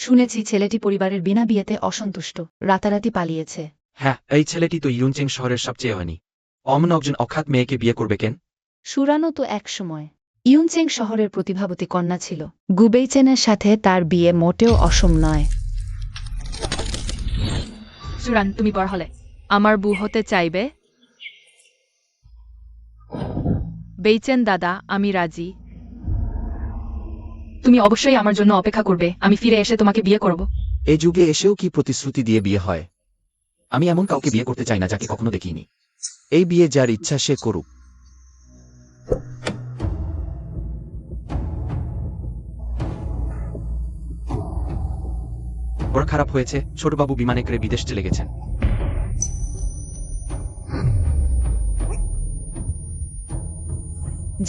শুনেছি ছেলেটি পরিবারের বিনা বিয়েতে অসন্তুষ্ট, রাতারাতি পালিয়েছে। হ্যাঁ, এই ছেলেটি তো ইয়ুনচেং শহরের সবচেয়ে হয়নি। অমন একজন অখ্যাত মেয়েকে বিয়ে করবে কেন? সুরানো তো একসময় ইয়ুনচেং শহরের প্রতিভাবতী কন্যা ছিল। গুবেইচেনের সাথে তার বিয়ে মোটেও অসম নয়। সুরান, তুমি বড় হলে আমার বউ হতে চাইবে? বেইচেন দাদা, আমি রাজি। তুমি অবশ্যই আমার জন্য অপেক্ষা করবে, আমি ফিরে এসে তোমাকে বিয়ে করব। এই যুগে এসেও কি প্রতিশ্রুতি দিয়ে বিয়ে হয়? আমি এমন কাউকে বিয়ে করতে চাই না যাকে কখনো দেখিনি। এই বিয়ে যার ইচ্ছা সে করুক। বড় খারাপ হয়েছে, ছোটবাবু বিমানে করে বিদেশ চলে গেছেন।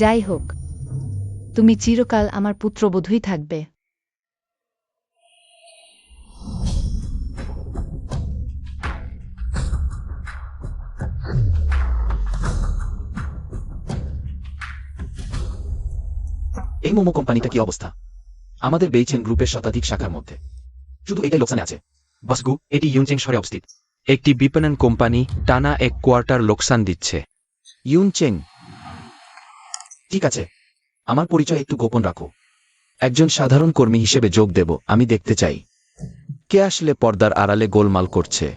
যাই হোক, তুমি চিরকাল আমার পুত্রবধূই থাকবে। এই মোমো কোম্পানিটা কি অবস্থা? আমাদের বেইচেন গ্রুপের শতাধিক শাখার মধ্যে শুধু এটাই লোকসানে আছে। বসগু, এটি ইয়ুনচেং শহরে অবস্থিত একটি বিপণন কোম্পানি, টানা 1 কোয়ার্টার লোকসান দিচ্ছে। ইয়ুনচেং, ঠিক আছে, আমার পরিচয় একটু গোপন রাখো। একজন সাধারণ কর্মী হিসেবে যোগ দেব। আমি দেখতে চাই কে আসলে পর্দার আড়ালে গোলমাল করছে।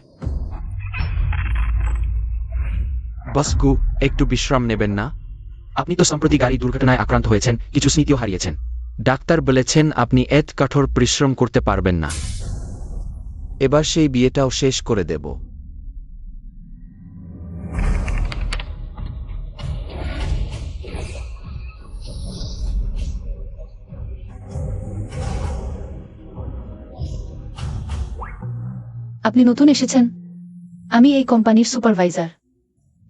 বসগু, একটু বিশ্রাম নেবেন না? আপনি তো সম্প্রতি গাড়ি দুর্ঘটনায় আক্রান্ত হয়েছেন, কিছু স্মৃতিও হারিয়েছেন। ডাক্তার বলেছেন আপনি এত কঠোর পরিশ্রম করতে পারবেন না। এবার সেই বিয়েটাও শেষ করে দেব। আপনি নতুন এসেছেন? আমি এই কোম্পানির সুপারভাইজার।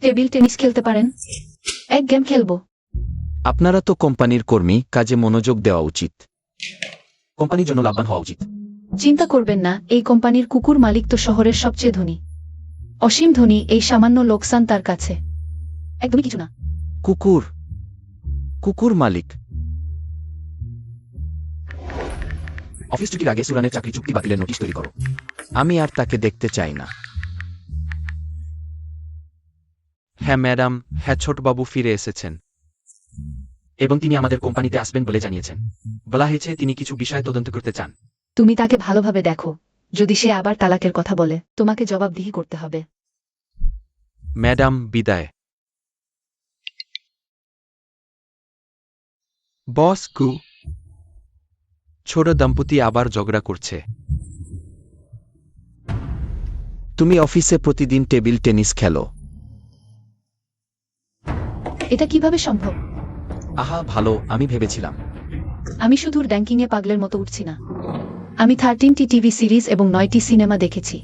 টেবিল টেনিস খেলতে পারেন? এক গেম খেলবো। আপনারা তো কোম্পানির কর্মী, কাজে মনোযোগ দেওয়া উচিত। কোম্পানির জন্য লাভবান হওয়া উচিত। চিন্তা করবেন না, এই কোম্পানির কুকুর মালিক তো শহরের সবচেয়ে ধনী। অসীম ধনী, এই সামান্য লোকসান তার কাছে একদমই কিছু না। কুকুর কুকুর মালিক? অফিস ছুটির আগে সুরানের চাকরি চুক্তি বাতিলের নোটিশ তৈরি করো। আমি আর তাকে দেখতে চাই না। হ্যাঁ ম্যাডাম, হ্যাঁ ছোটবাবু ফিরে এসেছেন এবং তিনি আমাদের কোম্পানিতে আসবেন বলে জানিয়েছেন। বলা হয়েছে তিনি কিছু বিষয় তদন্ত করতে চান। তুমি তাকে ভালোভাবে দেখো, যদি সে আবার তালাকের কথা বলে তোমাকে জবাবদিহি করতে হবে। ম্যাডাম, বিদায়। বস কু, ছোট দম্পতি আবার ঝগড়া করছে। তুমি অফিসে প্রতিদিন টেবিল টেনিস খেলো? এটা কিভাবে সম্ভব? আহা ভালো, আমি ভেবেছিলাম। আমি শুধু র্যাঙ্কিংয়ে পাগলের মতো উঠছি না। আমি 13টি টিভি সিরিজ এবং 9টি সিনেমা দেখেছি।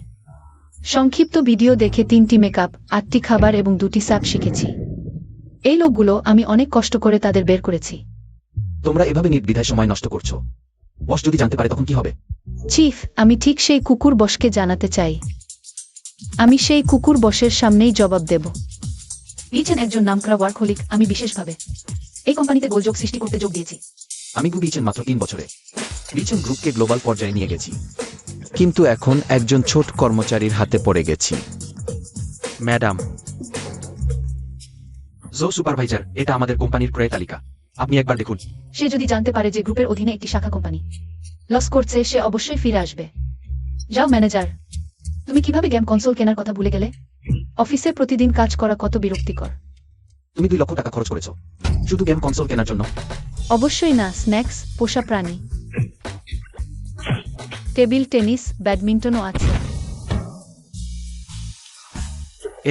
সংক্ষিপ্ত ভিডিও দেখে 3টি মেকআপ, 8টি খাবার এবং 2টি সাক শিখেছি। এই লোকগুলো আমি অনেক কষ্ট করে তাদের বের করেছি। তোমরা এভাবে নির্দ্বিধায় সময় নষ্ট করছো। বস যদি জানতে পারে তখন কি হবে? চিফ, আমি ঠিক সেই কুকুর বসকে জানাতে চাই। আমি সেই কুকুর বসের সামনেই জবাব দেব। বিচেন একজন নামকরা ওয়ার্কহোলিক। আমি বিশেষভাবে এই কোম্পানিতে গোলযোগ সৃষ্টি করতে যোগ দিয়েছি। আমি বিচেন মাত্র 3 বছরে বিচেন গ্রুপকে গ্লোবাল পর্যায়ে নিয়ে গেছি, কিন্তু এখন একজন ছোট কর্মচারীর হাতে পড়ে গেছি। ম্যাডাম, জো সুপারভাইজার, এটা আমাদের কোম্পানির ক্রয় তালিকা। আপনি একবার দেখুন। সে যদি জানতে পারে যে গ্রুপের অধীনে একটি শাখা কোম্পানি লস করছে, সে অবশ্যই ফিরে আসবে। যাও ম্যানেজার, তুমি কিভাবে গেম কনসোল কেনার কথা ভুলে গেলে? অফিসে প্রতিদিন কাজ করা কত বিরক্তিকর। তুমি 2 লক্ষ টাকা খরচ করেছো শুধু গেম কনসোল কেনার জন্য? অবশ্যই না, স্ন্যাক্স, পোষা প্রাণী, টেবিল টেনিস, ব্যাডমিন্টনও আছে।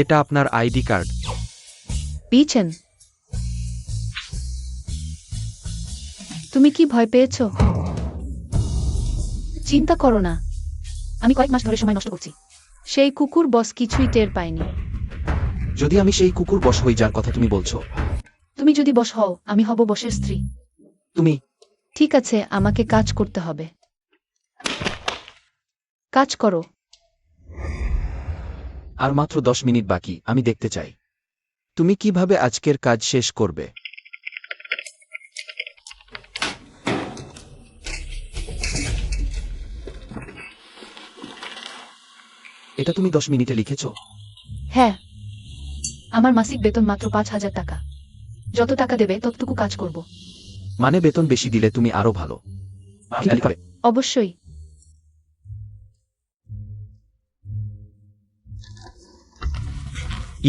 এটা আপনার আইডি কার্ড। বিচেন, তুমি কি ভয় পেয়েছো? চিন্তা করো না, আমি কয়েক মাস ধরে সময় নষ্ট করছি। সেই কুকুর বস কিছুই টের পায়নি। যদি আমি সেই কুকুর বস হই যার কথা তুমি বলছো? তুমি যদি বস হও, আমি হব বসের স্ত্রী। তুমি? ঠিক আছে, আমাকে কাজ করতে হবে। কাজ করো। আর মাত্র 10 মিনিট বাকি। আমি দেখতে চাই তুমি কিভাবে আজকের কাজ শেষ করবে। এটা তুমি 10 মিনিটে লিখেছো? হ্যাঁ, আমার মাসিক বেতন মাত্র 5,000 টাকা। যত টাকা দেবে ততটুকু কাজ করব। মানে বেতন বেশি দিলে তুমি আরো ভালো লিখাবে। অবশ্যই।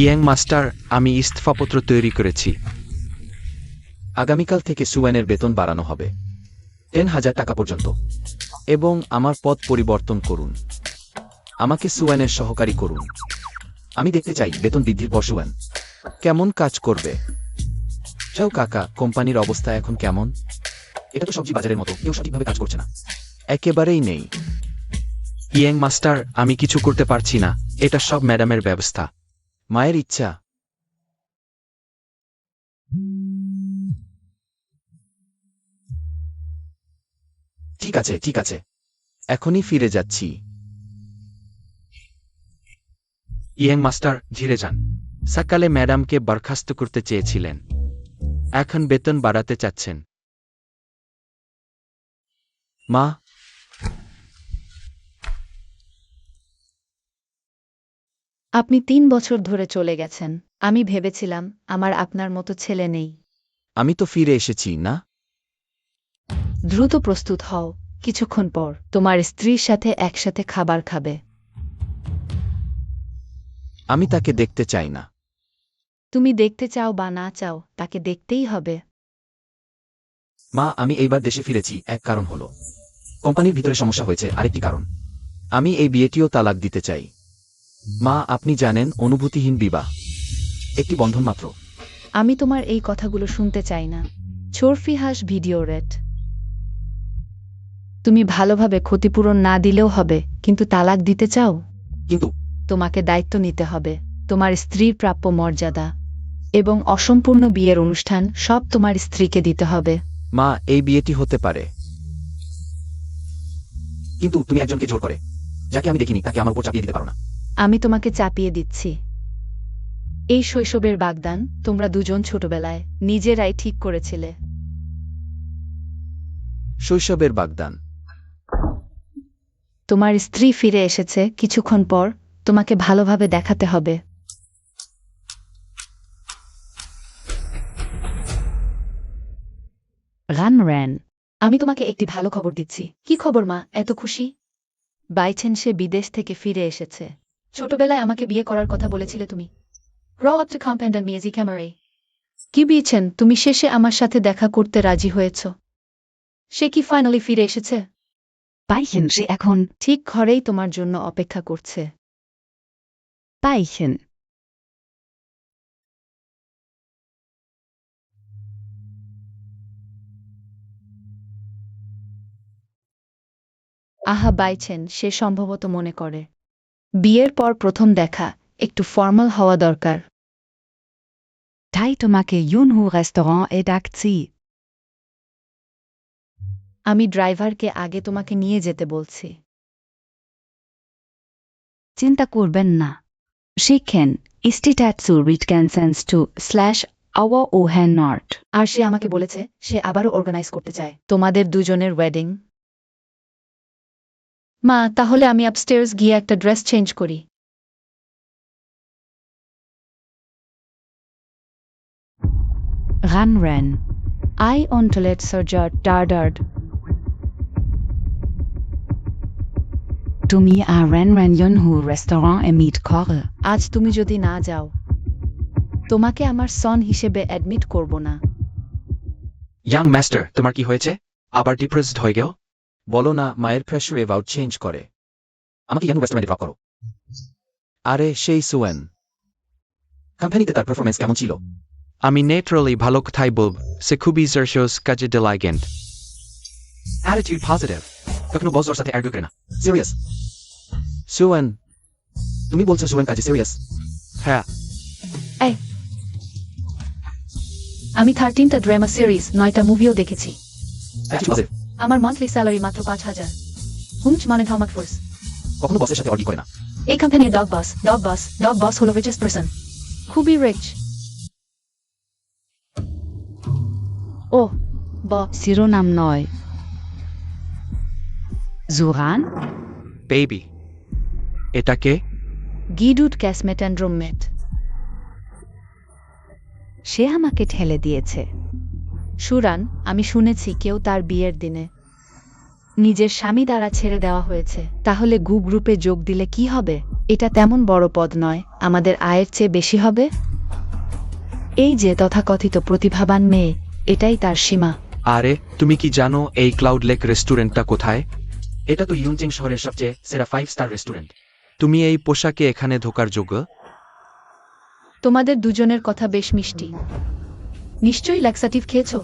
ইয়াং মাস্টার, আমি ইস্তফাপত্র তৈরি করেছি। আগামীকাল থেকে সুয়েনের বেতন বাড়ানো হবে 10,000 টাকা পর্যন্ত, এবং আমার পদ পরিবর্তন করুন। আমাকে সুয়েনের সহকারী করুন। আমি দেখতে চাই বেতন বৃদ্ধির পর সুয়েন কেমন কাজ করবে। যাও কাকা, কোম্পানির অবস্থা এখন কেমন? এটা তো সবজি বাজারের মতো, কেউ সঠিকভাবে কাজ করছে না। একেবারেই নেই। ইয়াং মাস্টার, আমি কিছু করতে পারছি না, এটা সব ম্যাডামের ব্যবস্থা। মায়ের ইচ্ছা। ঠিক আছে, ঠিক আছে, এখনই ফিরে যাচ্ছি। ইয়াং মাস্টার, ধীরে যান। সকালে ম্যাডামকে বরখাস্ত করতে চেয়েছিলেন, এখন বেতন বাড়াতে চাচ্ছেন। মা, আপনি 3 বছর ধরে চলে গেছেন। আমি ভেবেছিলাম আমার আপনার মতো ছেলে নেই। আমি তো ফিরে এসেছি না? দ্রুত প্রস্তুত হও, কিছুক্ষণ পর তোমার স্ত্রীর সাথে একসাথে খাবার খাবে। আমি তাকে দেখতে চাই না। তুমি দেখতে চাও বা না চাও, তাকে দেখতেই হবে। মা, আমি এইবার দেশে ফিরেছি, এক কারণ হলো কোম্পানির ভিতরে সমস্যা হয়েছে, আরেকটি কারণ আমি এই বিয়েটিও তালাক দিতে চাই। মা, আপনি জানেন অনুভূতিহীন বিবাহ একটি বন্ধন মাত্র। আমি তোমার এই কথাগুলো শুনতে চাই না। চর্ফিহাস ভিডিও রেট। তুমি ভালোভাবে ক্ষতিপূরণ না দিলেও হবে, কিন্তু তালাক দিতে চাও? কিন্তু তোমাকে দায়িত্ব নিতে হবে, তোমার স্ত্রীর প্রাপ্য মর্যাদা এবং অসম্পূর্ণ বিয়ের অনুষ্ঠান সব তোমার স্ত্রীকে দিতে হবে। মা, এই বিয়েটি হতে পারে, কিন্তু তুমি একজনকে জোর করে, যাকে আমি দেখিনি, তাকে আমার উপর চাপিয়ে দিতে পারো না। আমি তোমাকে চাপিয়ে দিচ্ছি। এই শৈশবের বাগদান তোমরা দুজন ছোটবেলায় নিজেরাই ঠিক করেছিলে। শৈশবের বাগদান। তোমার স্ত্রী ফিরে এসেছে, কিছুক্ষণ পর তোমাকে ভালোভাবে দেখাতে হবে। রান। আমি তোমাকে একটি ভালো খবর দিচ্ছি। কি খবর মা, এত খুশি? বাইছেন সে বিদেশ থেকে ফিরে এসেছে। ছোটবেলায় আমাকে বিয়ে করার কথা বলেছিলে তুমি। কি বিয়েছেন, তুমি শেষে আমার সাথে দেখা করতে রাজি হয়েছ। সে কি ফাইনালি ফিরে এসেছে? বাইছেন সে এখন ঠিক ঘরেই তোমার জন্য অপেক্ষা করছে। বাইছেন। আহা, বাইছেন সে সম্ভবত মনে করে বিয়ের পর প্রথম দেখা একটু ফর্মাল হওয়া দরকার। তাই তোমাকে ইউনহু রেস্টুরেন্ট এ ডাকছি। আমি ড্রাইভারকে আগে তোমাকে নিয়ে যেতে বলছি। চিন্তা করবেন না। শিখেন //Nord। আর সে আমাকে বলেছে সে আবারও অর্গানাইজ করতে চায় তোমাদের দুজনের ওয়েডিং। মা, তাহলে আমি আপস্টেয়ার্স গিয়ে একটা ড্রেস চেঞ্জ করি। রেন আই অন্টলেট সার্জার টার্ডার্ড। তুমি আর রেন ইউনহু রেস্টুরেন্ট এ মিট করে। আজ তুমি যদি না যাও, তোমাকে আমার সন হিসেবে অ্যাডমিট করব না। ইয়াং মাস্টার, তোমার কি হয়েছে? আবার ডিপ্রেসড হয়ে গেল? বলো না মায়ের প্রেশার এভাউট চেঞ্জ করে। আমাকে ইয়াং রেস্টুরেন্টে ড্রপ করো। আরে সেই সুয়েন, কোম্পানিতে তার পারফরমেন্স কেমন ছিল? আমি নেচারালি ভালো কথাই বলব, সে খুবই জার্সিয়াস, কাজে ডিলাইগেন্ট, অ্যাটিটিউড পজিটিভ, কখনো বসের সাথে আর্গুই করে না, সিরিয়াস। সুয়েন, তুমি বলছো সুয়েন কাজে সিরিয়াস? হ্যাঁ। আমি 13টা ড্রামা সিরিজ 9টা মুভিও দেখেছি। Attitude positive. আমার মান্থলি স্যালারি মাত্র 5,000। হুমচ মানে হামাক ফোর্স। কখনো বসের সাথে অর্ডি করে না। এই কোম্পানির ডগ বস হলো রিচেস্ট পারসন, খুবই রিচ। ও শিরোনাম নয়। জুহান, বেবি, এটা কে? গিডুড ক্যাসমেট অ্যান্ড রুমমেট। সে আমাকে ঠেলে দিয়েছে। সুরান, আমি শুনেছি কেউ তার বিয়ের দিনে নিজের স্বামী দ্বারা ছেড়ে দেওয়া হয়েছে। তাহলে গু গ্রুপে যোগ দিলে কি হবে? এটা তেমন বড় পদ নয়, আমাদের আয়ের চেয়ে বেশি হবে। এই যে তথাকথিত প্রতিভাবান মেয়ে, এটাই তার সীমা। আরে তুমি কি জানো এই ক্লাউড লেক রেস্টুরেন্টটা কোথায়? এটা তো ইয়ুনচেং শহরের সবচেয়ে সেরা 5 স্টার রেস্টুরেন্ট। তুমি এই পোশাকে এখানে ঢোকার যোগ্য? তোমাদের দুজনের কথা বেশ মিষ্টি। নিশ্চয়ই ল্যাক্সাটিভ খেয়েছো।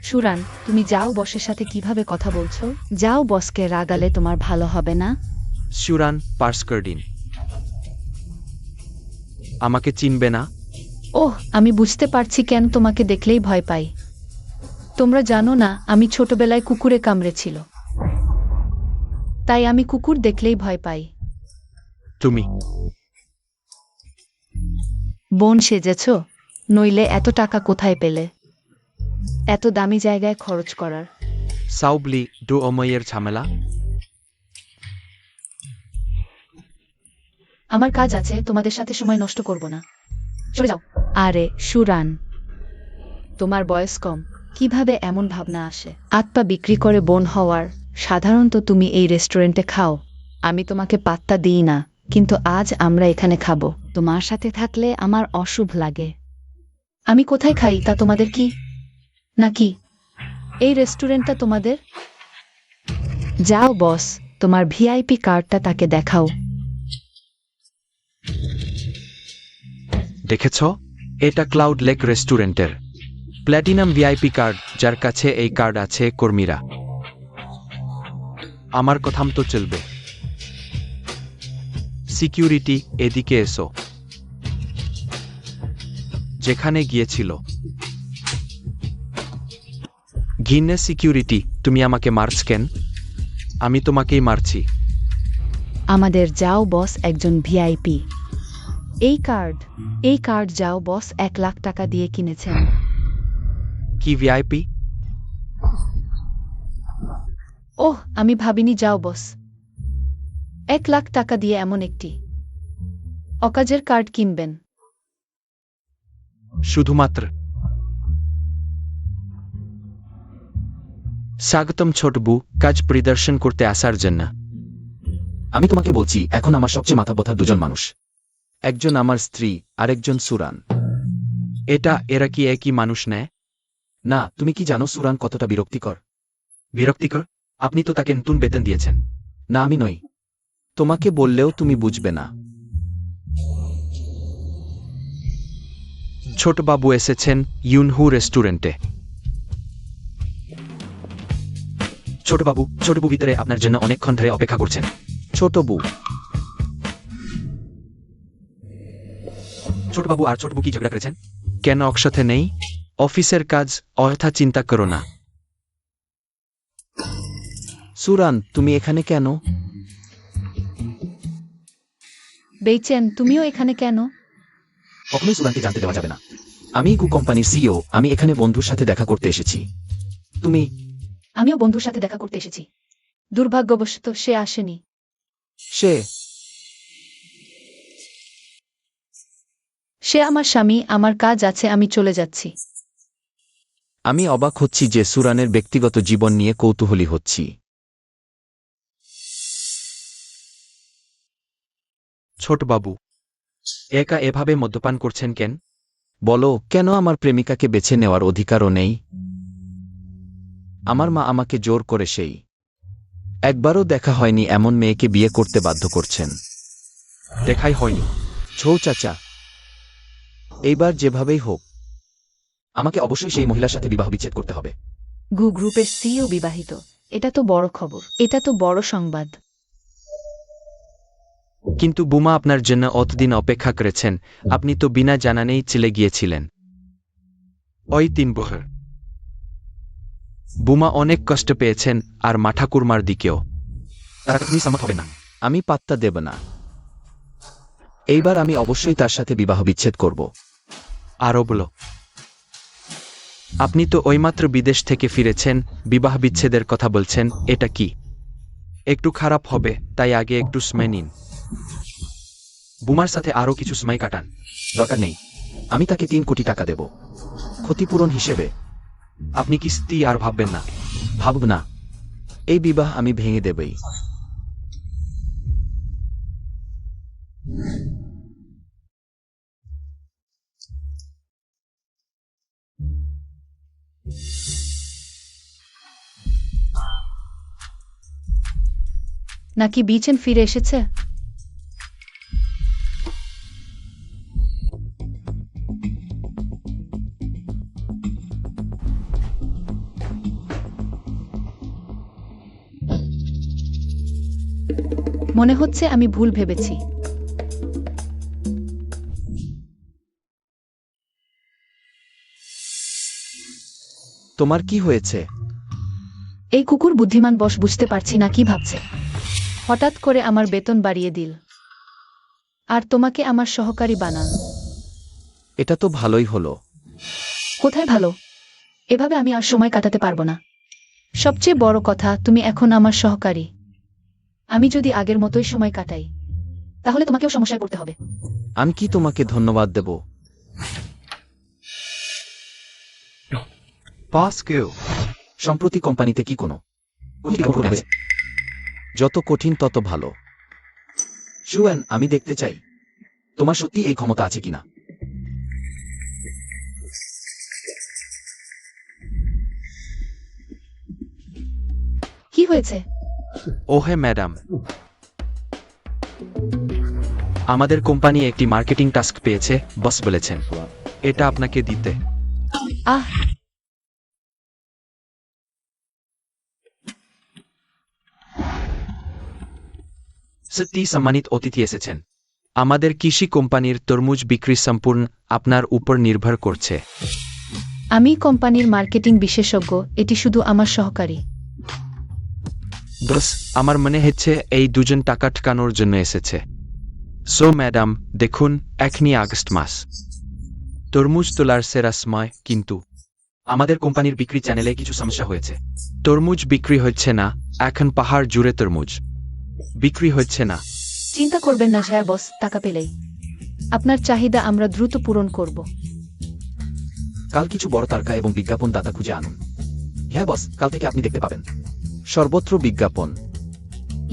সুরান, তুমি যাও বসের সাথে কিভাবে কথা বলছো? যাও, বসকে রাগালে তোমার ভালো হবে না। সুরান পার্সকার্ডিন আমাকে চিনবে না? ওহ, আমি বুঝতে পারছি কেন তোমাকে দেখলেই ভয় পাই। তোমরা জানো না, আমি ছোটবেলায় কুকুরে কামড়েছিল, তাই আমি কুকুর দেখলেই ভয় পাই। তুমি বোন সেজেছ? নইলে এত টাকা কোথায় পেলে এত দামি জায়গায় খরচ করার? সাউবলি ডো অময়ের ঝামেলা। আমার কাজ আছে, তোমাদের সাথে সময় নষ্ট করব না। চলে যাও। আরে সুরান, তোমার বয়স কম, কিভাবে এমন ভাবনা আসে? আত্মা বিক্রি করে বোন হওয়ার। সাধারণত তুমি এই রেস্টুরেন্টে খাও, আমি তোমাকে পাত্তা দিই না, কিন্তু আজ আমরা এখানে খাবো। তোমার সাথে থাকলে আমার অশুভ লাগে। আমি কোথায় খাই তা তোমাদের কি? নাকি এই রেস্টুরেন্টটা তোমাদের? যাও বস, তোমার ভিআইপি কার্ডটা তাকে দেখাও। দেখেছ, এটা ক্লাউড লেক রেস্টুরেন্টের প্ল্যাটিনাম ভিআইপি কার্ড। যার কাছে এই কার্ড আছে কর্মীরা আমার কথাম তো চলবে। সিকিউরিটি, এদিকে এসো। যেখানে গিয়েছিল ঘিন্নে সিকিউরিটি, তুমি আমাকে মারছ কেন? আমি তোমাকেই মারছি। আমাদের যাও বস একজন ভিআইপি। এই কার্ড যাও বস 1 লাখ টাকা দিয়ে কিনেছেন। কি ভিআইপি? ওহ, আমি ভাবিনি। যাও বস 1 লাখ টাকা দিয়ে এমন একটি অকাজের কার্ড কিনবেন? শুধুমাত্র স্বাগতম ছোটবু, কাজ পরিদর্শন করতে আসার জন্য। আমি তোমাকে বলছি, এখন আমার সবচেয়ে মাথা ব্যথা দুজন মানুষ, একজন আমার স্ত্রী, আরেকজন সুরান। এরা কি একই মানুষ নেয়? না, তুমি কি জানো সুরান কতটা বিরক্তিকর? বিরক্তিকর? আপনি তো তাকে নতুন বেতন দিয়েছেন। না, আমি নই। তোমাকে বললেও তুমি বুঝবে না। ছোটবাবু এসেছেন ইউনহু রেস্টুরেন্টে। ছোটবু ভিতরে আপনার জন্য অনেকক্ষণ ধরে অপেক্ষা করছেন। ছোটবু আর ছোটবু কি ঝগড়া করেছেন? কেন একসাথে নেই? অফিসের কাজ, অযথা চিন্তা করো না। সুরান, তুমি এখানে কেন? বেইচেন, তুমিও এখানে কেন? কখনোই সুরানকে জানতে দেওয়া যাবে না। আমি গু কোম্পানির সিইও, আমি এখানে বন্ধুর সাথে দেখা করতে এসেছি। তুমি? আমিও বন্ধুর সাথে দেখা করতে এসেছি। দুর্ভাগ্যবশত সে আসেনি। সে আমার স্বামী, আমার কাজ আছে, আমি চলে যাচ্ছি। আমি অবাক হচ্ছি যে সুরানের ব্যক্তিগত জীবন নিয়ে কৌতূহলী হচ্ছি। ছোটবাবু একা এভাবে মদ্যপান করছেন কেন? বলো, কেন আমার প্রেমিকাকে বেছে নেওয়ার অধিকারও নেই? আমার মা আমাকে জোর করে সেই একবারও দেখা হয়নি এমন মেয়েকে বিয়ে করতে বাধ্য করছেন। দেখাই হয়নি? ছৌ চাচা, এইবার যেভাবেই হোক আমাকে অবশ্যই সেই মহিলার সাথে বিবাহ বিচ্ছেদ করতে হবে। গু গ্রুপের সিইও বিবাহিত, এটা তো বড় খবর, এটা তো বড় সংবাদ। কিন্তু বুমা আপনার জন্য অতদিন অপেক্ষা করেছেন, আপনি তো বিনা জানানেই চলে গিয়েছিলেন। ওই 3 বছর বুমা অনেক কষ্ট পেয়েছেন, আর মাঠাকুরমার দিকেও। তারা আপনি সম্মত হবে না। আমি পাত্তা দেব না। এইবার আমি অবশ্যই তার সাথে বিবাহ বিচ্ছেদ করব। আরও বলো, আপনি তো ওইমাত্র বিদেশ থেকে ফিরেছেন, বিবাহ বিচ্ছেদের কথা বলছেন, এটা কি একটু খারাপ হবে? তাই আগে একটু সময় নিন। বুমার সাথে আরো কিছু সময় কাটান। দরকার নেই, আমি তাকে 3 কোটি টাকা দেব ক্ষতিপূরণ হিসেবে। আপনি কিস্তি আর ভাববেন না। ভাবব না, এই বিবাহ আমি ভেঙে দেবই। নাকি বিচেন ফিরে এসেছে? মনে হচ্ছে আমি ভুল ভেবেছি। তোমার কি হয়েছে? এই কুকুর বুদ্ধিমান বস, বুঝতে পারছি না কি ভাবছে। হঠাৎ করে আমার বেতন বাড়িয়ে দিল, আর তোমাকে আমার সহকারী বানান। এটা তো ভালোই হলো। কোথায় ভালো? এভাবে আমি আর সময় কাটাতে পারবো না। সবচেয়ে বড় কথা, তুমি এখন আমার সহকারী। আমি যদি আগের মতোই সময় কাটাই, তাহলে তোমাকেও সমস্যায় পড়তে হবে। আমি কি তোমাকে ধন্যবাদ দেব? পাস কেউ সম্প্রতি কোম্পানিতে কি কোনো যত কঠিন তত ভালো। জুয়ান, আমি দেখতে চাই তোমার সত্যি এই ক্ষমতা আছে কিনা। কি হয়েছে? ওহে ম্যাডাম, আমাদের কোম্পানি একটি মার্কেটিং টাস্ক পেয়েছে, বস বলেছেন এটা আপনাকে দিতে। আহ, সত্যি সম্মানিত অতিথি এসেছেন। আমাদের কৃষি কোম্পানির তরমুজ বিক্রি সম্পূর্ণ আপনার উপর নির্ভর করছে। আমি কোম্পানির মার্কেটিং বিশেষজ্ঞ, এটি শুধু আমার সহকারী। বস, আমার মনে হচ্ছে এই দুজন টাকা ঠকানোর জন্য এসেছে। সো ম্যাডাম, দেখুন, এখনই আগস্ট মাস, তরমুজ তোলার সেরা সময়, কিন্তু আমাদের কোম্পানির বিক্রি চ্যানেলে কিছু সমস্যা হয়েছে। তরমুজ বিক্রি হচ্ছে না, এখন পাহাড় জুড়ে তরমুজ বিক্রি হচ্ছে না। চিন্তা করবেন না হ্যাঁ বস, টাকা পেলেই আপনার চাহিদা আমরা দ্রুত পূরণ করব। কাল কিছু বড় তারকা এবং বিজ্ঞাপন দাতা খুঁজে আনুন। হ্যাঁ বস, কাল থেকে আপনি দেখতে পাবেন সর্বত্র বিজ্ঞাপন।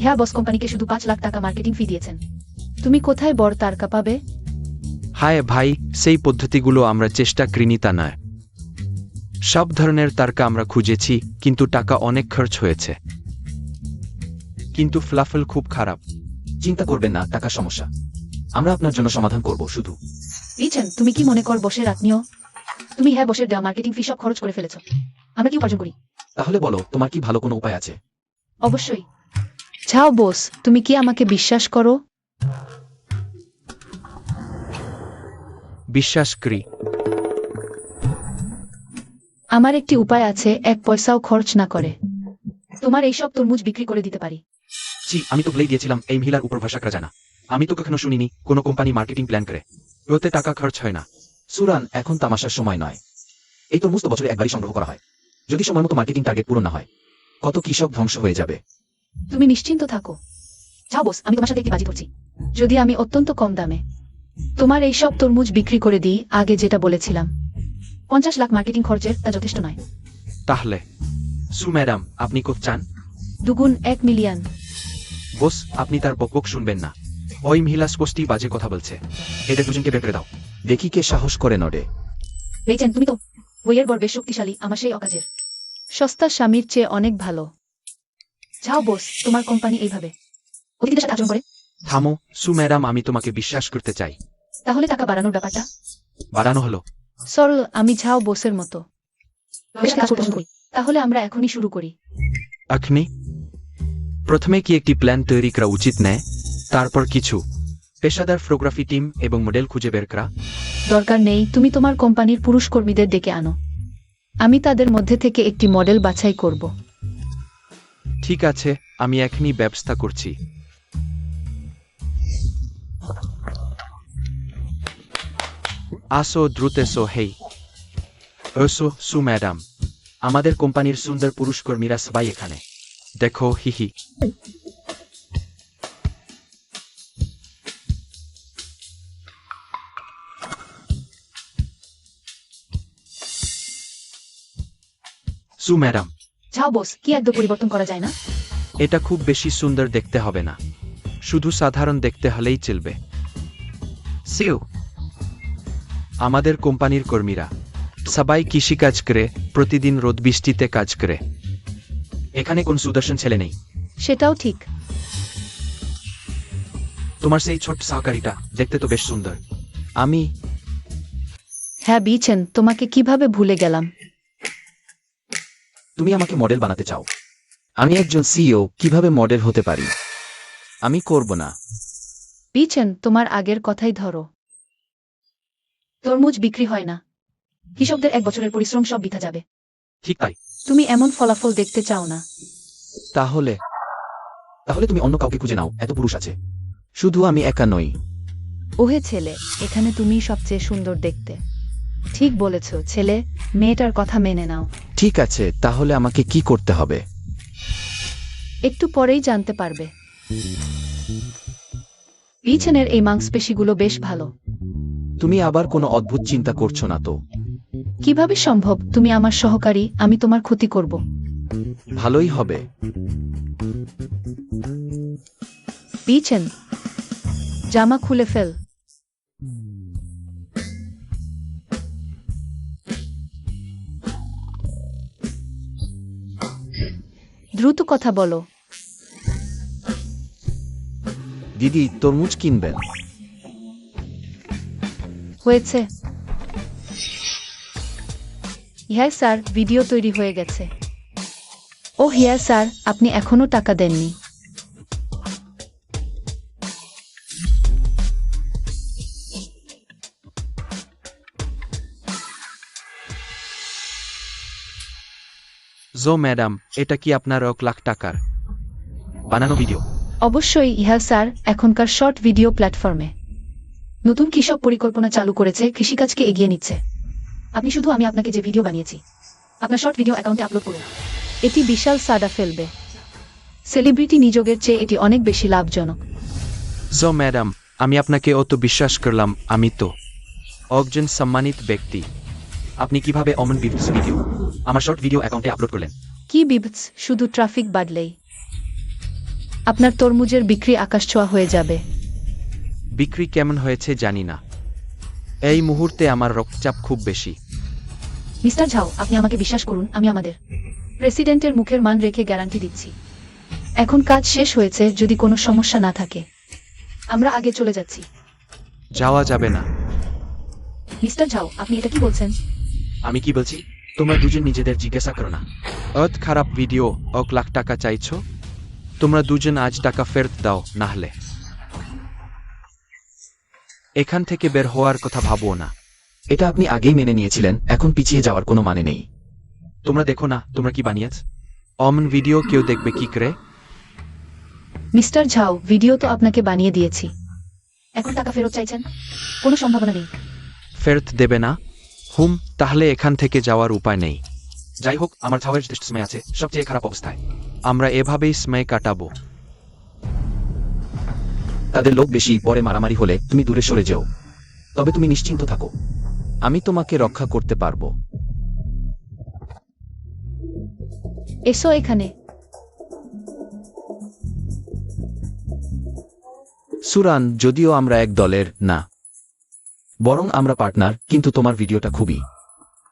হ্যাঁ বস, কোম্পানিকে শুধু 5 লাখ টাকা মার্কেটিং ফি দিয়েছেন। তুমি কোথায় বড় তারকা পাবে? হায় ভাই, সেই পদ্ধতিগুলো আমরা চেষ্টা করিনি তা নয়। সব ধরনের তারকা আমরা খুঁজেছি, কিন্তু টাকা অনেক খরচ হয়েছে, কিন্তু ফলাফল খুব খারাপ। চিন্তা করবেন না, টাকা সমস্যা আমরা আপনার জন্য সমাধান করব। শুধু বিচেন, তুমি কি মনে কর বসের আত্মীয়? তুমি হ্যাঁ বসের দেওয়া মার্কেটিং ফি সব খরচ করে ফেলেছ। আমরা কি উপার্জন করি? তাহলে বলো, তোমার কি ভালো কোনো উপায় আছে? অবশ্যই। যাও বস, তুমি কি আমাকে বিশ্বাস করো? বিশ্বাস করি। আমার একটি উপায় আছে, 1 পয়সাও খরচ না করে তোমার এইসব তরমুজ বিক্রি করে দিতে পারি। জি, আমি তো বলেই দিয়েছিলাম এই মহিলার উপর ভরসা করা যায় না। আমি তো কখনো শুনিনি কোনো কোম্পানি মার্কেটিং প্ল্যান করে ওতে টাকা খরচ হয় না। সুরান, এখন তামাশার সময় নয়। এই তরমুজ তো বছরে একবারই সংগ্রহ করা হয়। যদি সময় মতো মার্কেটিং টার্গেট পূরণ না হয়, কত কৃষক ধ্বংস হয়ে যাবে। তুমি নিশ্চিন্ত থাকো। যাও বস, আমি তোমার সাথে একটি বাজি করছি। যদি আমি অত্যন্ত কম দামে তোমার এইসব তরমুজ বিক্রি করে দিই, আগে যেটা বলেছিলাম 50 লাখ মার্কেটিং খরচের, তা যথেষ্ট নয়। তাহলে সু ম্যাডাম, আপনি কত চান? দুগুণ, 1 মিলিয়ন। বস, আপনি তার বকবক শুনবেন না। ওই মহিলা স্পষ্টই বাজে কথা বলছে। এদের দুজনকে বের করে দাও। দেখি কে সাহস করে নড়ে। বেচেন, তুমি তো বইয়ের বর, বেশ শক্তিশালী, আমার সেই অকাজের সস্তা স্বামীর চেয়ে অনেক ভালো। যাও বস, তোমার কোম্পানি এইভাবে অতিথিদের সাথে আচরণ করে? থামো সু ম্যাডাম, আমি তোমাকে বিশ্বাস করতে চাই। তাহলে টাকা বাড়ানোর ব্যাপারটা? বাড়ানো হলো। সরল, আমি ঝাও বসের মতো বেশ কাজ করতে পছন্দ করি। তাহলে আমরা এখনই শুরু করি। এখনই? প্রথমে কি একটি প্ল্যান তৈরি করা উচিত নেয়, তারপর কিছু পেশাদার ফটোগ্রাফি টিম এবং মডেল খুঁজে বের করা? দরকার নেই, তুমি তোমার কোম্পানির পুরুষ কর্মীদের ডেকে আনো। আমি তাদের মধ্যে থেকে একটি মডেল বাছাই করব। ঠিক আছে, আমি এখনই ব্যবস্থা করছি। আসো, দ্রুত এসো। হেই এসো সু ম্যাডাম, আমাদের কোম্পানির সুন্দর পুরুষ কর্মীরা সবাই এখানে। দেখো, হিহি। সু ম্যাডাম, যাও বস, কি একদম পরিবর্তন করা যায় না? এটা খুব বেশি সুন্দর দেখতে হবে না, শুধু সাধারণ দেখতে হলেই চলবে। সিউ, আমাদের কোম্পানির কর্মীরা সবাই কৃষিকাজ করে, প্রতিদিন রোদ বৃষ্টিতে কাজ করে। এখানে কোন সুদর্শন ছেলে নেই। সেটাও ঠিক। তোমার সেই ছোট্ট সহকারীটা দেখতে তো বেশ সুন্দর। আমি হ্যাঁ বিচেন, তোমাকে কিভাবে ভুলে গেলাম। তুমি আমাকে মডেল বানাতে চাও? আমি একজন সিইও, কিভাবে মডেল হতে পারি? আমি করব না। বিচেন, তোমার আগের কথাই ধরো। তরমুজ বিক্রি হয় না, কৃষকদের 1 বছরের পরিশ্রম সব বৃথা যাবে। ঠিক তাই। তুমি এমন ফলাফল দেখতে চাও না। তাহলে তাহলে তুমি অন্য কাউকে খুঁজে নাও, এত পুরুষ আছে। শুধু আমি একা নই। ওহে ছেলে, এখানে তুমি সবচেয়ে সুন্দর দেখতে। ঠিক বলেছ ছেলে, মেয়েটার কথা মেনে নাও। ঠিক আছে, তাহলে আমাকে কি করতে হবে? একটু পরেই জানতে পারবে। বিচেনের এই মাংসপেশিগুলো বেশ ভালো। তুমি আবার কোনো অদ্ভুত চিন্তা করছো না তো? কিভাবে সম্ভব? তুমি আমার সহকারী, আমি তোমার ক্ষতি করব। ভালোই হবে। বিচেন, জামা খুলে ফেল। দ্রুত কথা বলো। দিদি, তরমুজ কিনবেন? হয়েছে। হ্যাঁ স্যার, ভিডিও তৈরি হয়ে গেছে। ও হ্যাঁ স্যার, আপনি এখনো টাকা দেননি। জো ম্যাডাম, এটা কি আপনার 1 লাখ টাকার বানানো ভিডিও? অবশ্যই ইহা স্যার, এখনকার শর্ট ভিডিও প্ল্যাটফর্মে নতুন কৃষক পরিকল্পনা চালু করেছে, কৃষিকাজকে এগিয়ে নিচ্ছে। আপনি শুধু আমি আপনাকে যে ভিডিও বানিয়েছি আপনার শর্ট ভিডিও অ্যাকাউন্টে আপলোড করুন। এটি বিশাল সাড়া ফেলবে। সেলিব্রিটি নিযোগের চেয়ে এটি অনেক বেশি লাভজনক। জো ম্যাডাম, আমি আপনাকে অত বিশ্বাস করলাম, আমি তো একজন সম্মানিত ব্যক্তি। আপনি কিভাবে অমন বিভৎস ভিডিও আমার শর্ট ভিডিও অ্যাকাউন্টে আপলোড করলেন? কি বিভৎস! শুধু ট্রাফিক বাড়লেই আপনার তরমুজের বিক্রি আকাশছোঁয়া হয়ে যাবে। বিক্রি কেমন হয়েছে জানি না, এই মুহূর্তে আমার রক্তচাপ খুব বেশি। মিস্টার ঝাও, আপনি আমাকে বিশ্বাস করুন, আমি আমাদের প্রেসিডেন্টের মুখের মান রেখে গ্যারান্টি দিচ্ছি। এখন কাজ শেষ হয়েছে, যদি কোনো সমস্যা না থাকে আমরা আগে চলে যাচ্ছি। যাওয়া যাবে না। মিস্টার ঝাও, আপনি এটা কি বলছেন? আমি কি বলছি তোমরা দুজন নিজেদের জিজ্ঞাসা করো না। অত খারাপ ভিডিও, 1 লাখ টাকা চাইছো? তোমরা দুজন আজ টাকা ফেরত দাও, না হলে এখান থেকে বের হওয়ার কথা ভাবো না। এটা আপনি আগেই মেনে নিয়েছিলেন, এখন পিছিয়ে যাওয়ার কোনো মানে নেই। তোমরা দেখো না তোমরা কি বানিয়েছ। অমন ভিডিও কেউ দেখবে কি করে? মিস্টার ঝাও, ভিডিও তো আপনাকে বানিয়ে দিয়েছি, এখন টাকা ফেরত চাইছেন? কোনো সম্ভাবনা নেই। ফেরত দেবে না? তাহলে এখান থেকে যাওয়ার উপায় নেই। যাই হোক, আমার ঝাওয়ের যথেষ্ট সময় আছে, সবচেয়ে খারাপ অবস্থায়। আমরা এভাবেই সময় কাটাবো। তাদের লোক বেশি, পরে মারামারি হলে তুমি দূরে সরে যাও, তবে তুমি নিশ্চিন্ত থাকো, আমি তোমাকে রক্ষা করতে পারবো। এসো এখানে। সুরান, যদিও আমরা এক দলের না, বরং আমরা পার্টনার, কিন্তু তোমার ভিডিওটা খুবই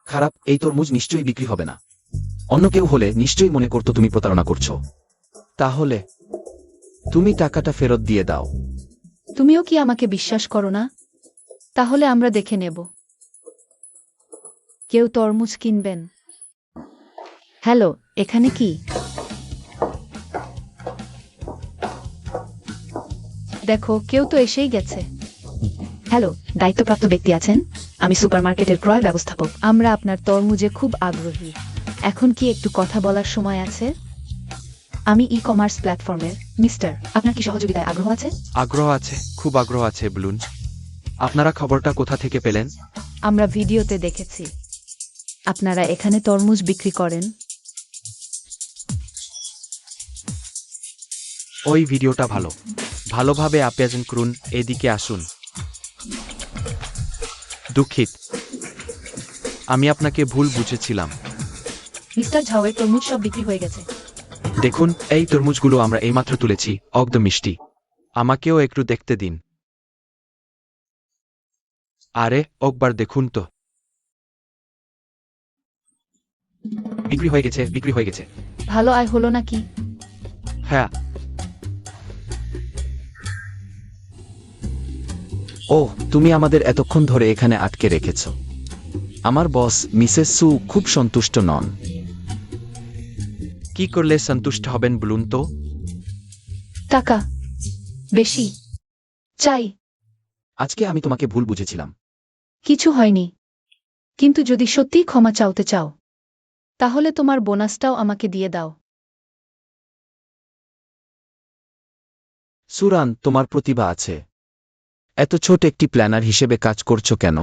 খারাপ। এই তরমুজ নিশ্চয়ই বিক্রি হবে না। অন্য কেউ হলে নিশ্চয়ই মনে করতো তুমি প্রতারণা করছো। তাহলে তুমি টাকাটা ফেরত দিয়ে দাও। তুমিও কি আমাকে বিশ্বাস করো না? তাহলে আমরা দেখে নেব। কেউ তরমুজ কিনবেন? হ্যালো, এখানে কি? দেখো, কেউ তো এসেই গেছে। হ্যালো, দায়িত্বপ্রাপ্ত ব্যক্তি আছেন? আমি সুপারমার্কেটের ক্রয় ব্যবস্থাপক। আমরা আপনার তরমুজে খুব আগ্রহী। এখন কি একটু কথা বলার সময় আছে? আমি ই কমার্স প্ল্যাটফর্মের মিস্টার। আপনার কি সহযোগিতায় আগ্রহ আছে? আগ্রহ আছে, খুব আগ্রহ আছে। বলুন, আপনারা খবরটা কোথা থেকে পেলেন? আমরা ভিডিওতে দেখেছি আপনারা এখানে তরমুজ বিক্রি করেন। ওই ভিডিওটা ভালোভাবে আপ্যায়ন করুন। এদিকে আসুন। দুঃখিত, আমি আপনাকে ভুল বুঝেছিলাম। মিস্টার ঝাওয়ের তরমুজ সব বিক্রি হয়ে গেছে। দেখুন, এই তরমুজগুলো আমরা এইমাত্র তুলেছি, একদম মিষ্টি। আমাকেও একটু দেখতে দিন। আরে একবার দেখুন তো। বিক্রি হয়ে গেছে, বিক্রি হয়ে গেছে। ভালো আয় হলো নাকি? হ্যাঁ। ওহ, তুমি আমাদের এতক্ষণ ধরে এখানে আটকে রেখেছ। আমার বস মিসেস সু খুব সন্তুষ্ট নন। কি করলে সন্তুষ্ট হবেন বলুন তো? টাকা বেশি চাই। আজকে আমি তোমাকে ভুল বুঝেছিলাম। কিছু হয়নি, কিন্তু যদি সত্যিই ক্ষমা চাওতে চাও তাহলে তোমার বোনাসটাও আমাকে দিয়ে দাও। সুরান, তোমার প্রতিভা আছে। এত ছোট একটি প্ল্যানার হিসেবে কাজ করছো কেন?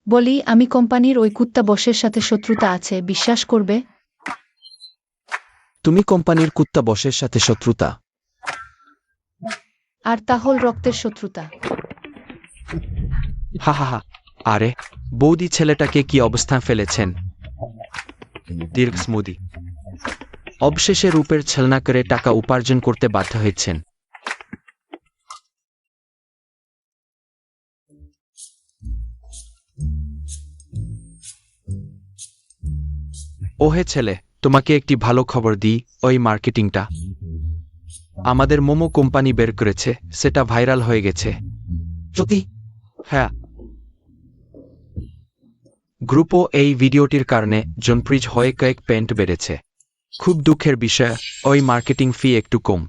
বলি, আমি কোম্পানির ওই কুত্তা বসের সাথে শত্রুতা আছে, বিশ্বাস করবে? তুমি কোম্পানির কুত্তা বসের সাথে শত্রুতা? আর তা হল রক্তের শত্রুতা। হা হা হা। আরে বৌদি, ছেলেটাকে কি অবস্থান ফেলেছেন? দীর্ঘ স্মুদি। অবশেষে রূপের ছলনা করে টাকা উপার্জন করতে বাধ্য হয়েছেন। ওহে ছেলে, তোমাকে একটি ভালো খবর দিই, ওই মার্কেটিংটা আমাদের মোমো কোম্পানি বের করেছে, সেটা ভাইরাল হয়ে গেছে। সত্যি? হ্যাঁ। গ্রুপও এই ভিডিওটির কারণে জনপ্রিয় হয়ে কয়েক পেন্ট বেড়েছে। খুব দুঃখের বিষয়, ওই মার্কেটিং ফি একটু কম।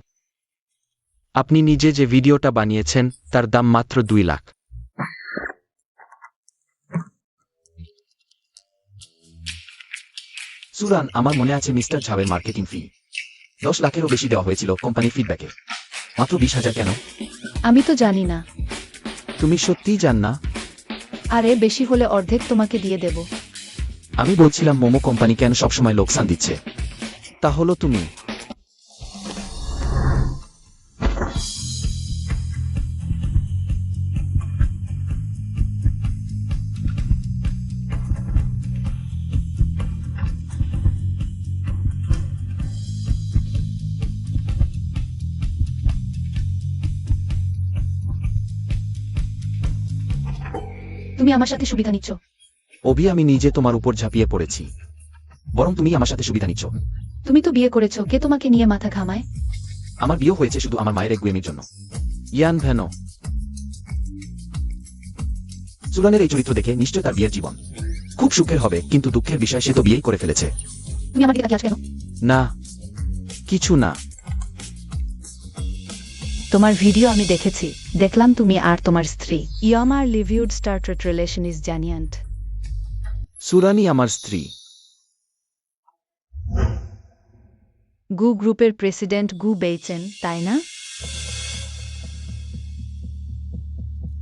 আপনি নিজে যে ভিডিওটা বানিয়েছেন তার দাম মাত্র 2 লাখ। সুরান, আমার মনে আছে মিস্টার ঝাওয়ের মার্কেটিং ফি 10 লাখেরও বেশি দেওয়া হয়েছিল কোম্পানির ফিডব্যাকে। মাত্র 20,000 কেন? আমি তো জানি না। তুমি সত্যিই জান না? আরে বেশি হলে অর্ধেক তোমাকে দিয়ে দেব। আমি বলছিলাম মোমো কোম্পানি কেন সবসময় লোকসান দিচ্ছে। তা হলো তুমি। তুমি আমার সাথে সুবিধা নিচ্ছ। অভি, আমি নিজে তোমার উপর ঝাঁপিয়ে পড়েছি, বরং তুমি আমার সাথে সুবিধা নিচ্ছ। তুমি তো বিয়ে করেছো, কে তোমাকে নিয়ে মাথা ঘামায়? আমার বিয়ে হয়েছে শুধু আমার মায়ের গুয়েমির জন্য। ইয়ান ভ্যানো। সুরানের এই চরিত্র দেখে নিশ্চয় তার বিয়ের জীবন খুব সুখের হবে, কিন্তু দুঃখের বিষয় সে তো বিয়েই করে ফেলেছে। তুমি আমার দিকে তাকিয়ে আছো কেন? না, কিছু না। তোমার ভিডিও আমি দেখেছি, দেখলাম তুমি আর তোমার স্ত্রী ইয়ামার লিভিউড স্টার্টেড রিলেশন ইজ জানিয়ান্ট। সুরানি আমার স্ত্রী। গু গ্রুপের প্রেসিডেন্ট গু বেইচেন, তাই না?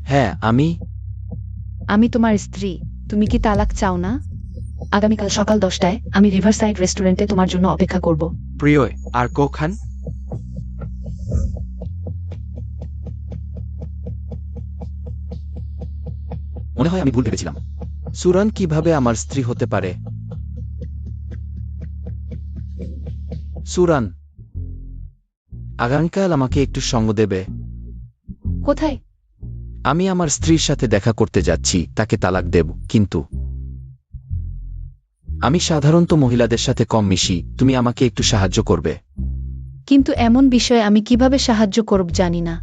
হ্যাঁ, আমি তোমার স্ত্রী, তুমি কি তালাক চাও না? আগামীকাল সকাল 10টায় আমি রিভারসাইড রেস্টুরেন্টে তোমার জন্য অপেক্ষা করব। প্রিয়। আর কোখান? মনে হয় আমি ভুল ভেবেছিলাম। সুরান কিভাবে আমার স্ত্রী হতে পারে? সুরান, আগামীকাল আমাকে একটু সঙ্গ দেবে? কোথায়? আমি আমার স্ত্রীর সাথে দেখা করতে যাচ্ছি, তাকে তালাক দেব, কিন্তু আমি সাধারণত মহিলাদের সাথে কম মিশি, তুমি আমাকে একটু সাহায্য করবে? কিন্তু এমন বিষয়ে আমি কিভাবে সাহায্য করব জানি না।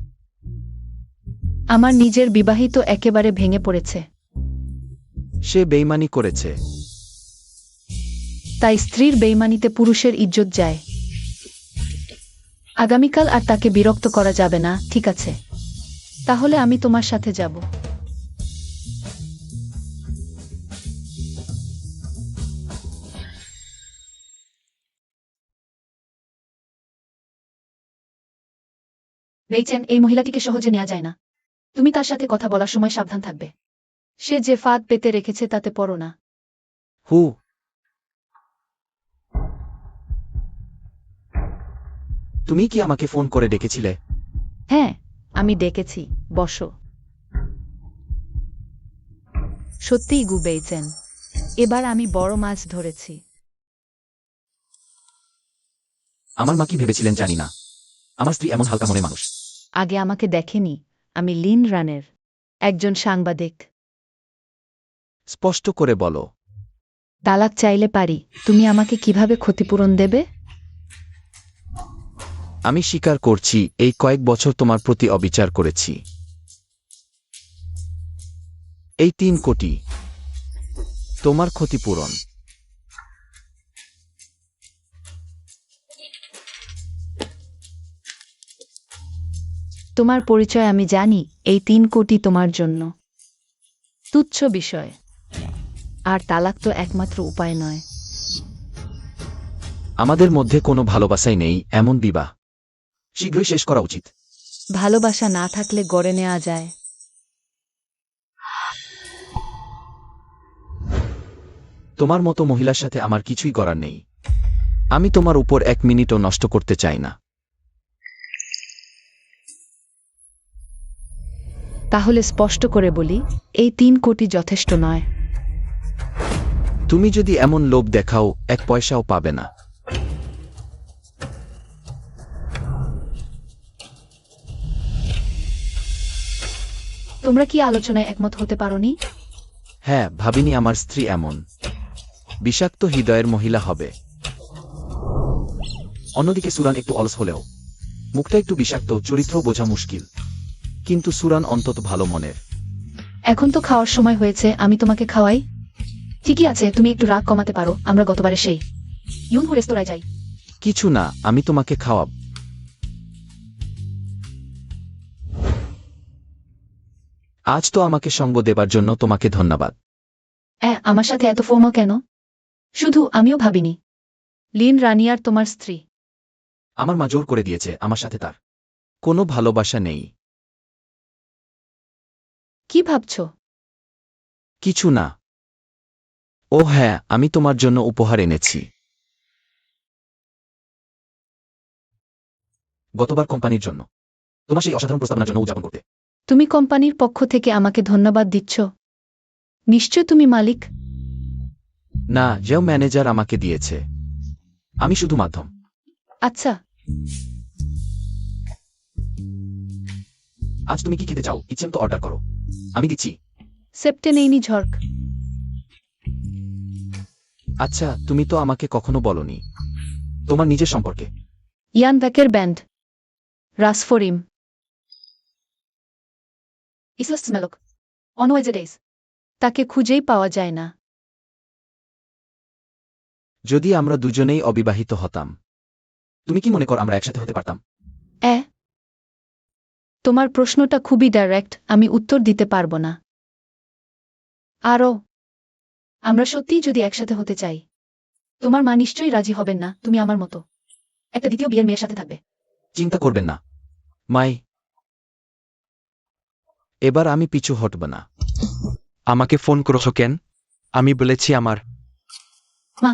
আমার নিজের বিবাহিত একেবারে ভেঙে পড়েছে। সে বেইমানি করেছে। তাই স্ত্রীর বেইমানিতে পুরুষের ইজ্জত যায়। আগামীকাল আর তাকে বিরক্ত করা যাবে না, ঠিক আছে? তাহলে আমি তোমার সাথে যাব। বেইচেন, এই মহিলাটিকে সহজে নেওয়া যায় না। তুমি তার সাথে কথা বলার সময় সাবধান থাকবে। সে যে ফাঁদ পেতে রেখেছে তাতে পড়ো না। হু, তুমি কি আমাকে ফোন করে ডেকেছিলে? হ্যাঁ, আমি ডেকেছি, বসো। সত্যিই গু বেইচেন, এবার আমি বড় মাছ ধরেছি। আমার মা কি ভেবেছিলেন জানি না, আমার স্ত্রী এমন হালকা মনে মানুষ। আগে আমাকে দেখেনি, আমি লিন রানের একজন সাংবাদিক। স্পষ্ট করে বলো। তালাক চাইলে পারি, তুমি আমাকে কিভাবে ক্ষতিপূরণ দেবে? আমি স্বীকার করছি এই কয়েক বছর তোমার প্রতি অবিচার করেছি। এই 3 কোটি তোমার ক্ষতিপূরণ। তোমার পরিচয় আমি জানি, এই 3 কোটি তোমার জন্য তুচ্ছ বিষয়। আর তালাক তো একমাত্র উপায় নয়। আমাদের মধ্যে কোনো ভালোবাসাই নেই, এমন বিবাহ শীঘ্রই শেষ করা উচিত। ভালোবাসা না থাকলে গড়ে নেওয়া যায়। তোমার মতো মহিলার সাথে আমার কিছুই করার নেই। আমি তোমার উপর 1 মিনিটও নষ্ট করতে চাই না। তাহলে স্পষ্ট করে বলি, এই 3 কোটি যথেষ্ট নয়। তুমি যদি এমন লোভ দেখাও, 1 পয়সাও পাবে না। তোমরা কি আলোচনায় একমত হতে পারোনি? হ্যাঁ, ভাবিনি আমার স্ত্রী এমন বিষাক্ত হৃদয়ের মহিলা হবে। অন্যদিকে সুরান একটু অলস হলেও মুখটা একটু বিষাক্ত, চরিত্র বোঝা মুশকিল, কিন্তু সুরান অন্তত ভালো মনের। এখন তো খাওয়ার সময় হয়েছে, আমি তোমাকে খাওয়াই। ঠিকই আছে, তুমি একটু রাগ কমাতে পারো। আমরা গতবারে সেই ইউনহু রেস্তোরাঁয় যাই। কিছু না, আমি তোমাকে খাওয়াব। আজ তো আমাকে সঙ্গ দেবার জন্য তোমাকে ধন্যবাদ। আমার সাথে এত ফোমো কেন? শুধু আমিও ভাবিনি। লিন রানিয়ার তোমার স্ত্রী। আমার মা জোর করে দিয়েছে, আমার সাথে তার কোনো ভালোবাসা নেই। কি ভাবছ? কিছু না। ও হ্যাঁ, আমি তোমার জন্য উপহার এনেছি। গতবার কোম্পানির জন্য তোমার সেই অসাধারণ প্রস্তাবনার জন্য উদযাপন করতে। তুমি কোম্পানির পক্ষ থেকে আমাকে ধন্যবাদ দিচ্ছ? নিশ্চয় তুমি মালিক। না, যে ম্যানেজার আমাকে দিয়েছে, আমি শুধু মাধ্যম। আচ্ছা, আজ তুমি কি খেতে চাও? ইচ্ছে তো অর্ডার করো, আমি দিচ্ছি। সেপ্টে নেইনি ঝর্ক। আচ্ছা, তুমি তো আমাকে কখনো বলনি তোমার নিজের সম্পর্কে। ইয়ান ব্যাকের ব্যান্ড রাসফরিম। ইসলাস স্মেলক অনওয়েজে ডেইস। তাকে খুঁজেই পাওয়া যায় না। যদি আমরা দুজনেই অবিবাহিত হতাম, তুমি কি মনে কর আমরা একসাথে হতে পারতাম? তোমার প্রশ্নটা খুবই ডাইরেক্ট, আমি উত্তর দিতে পারবো না। আরও, আমরা সত্যিই যদি একসাথে হতে চাই, তোমার মা নিশ্চয়ই রাজি হবেন না তুমি আমার মতো একটা দ্বিতীয় বিয়ের মেয়ের সাথে থাকবে। চিন্তা করবেন না মাই, এবার আমি পিছু হটব না। আমাকে ফোন করছো কেন? আমি বলেছি আমার মা,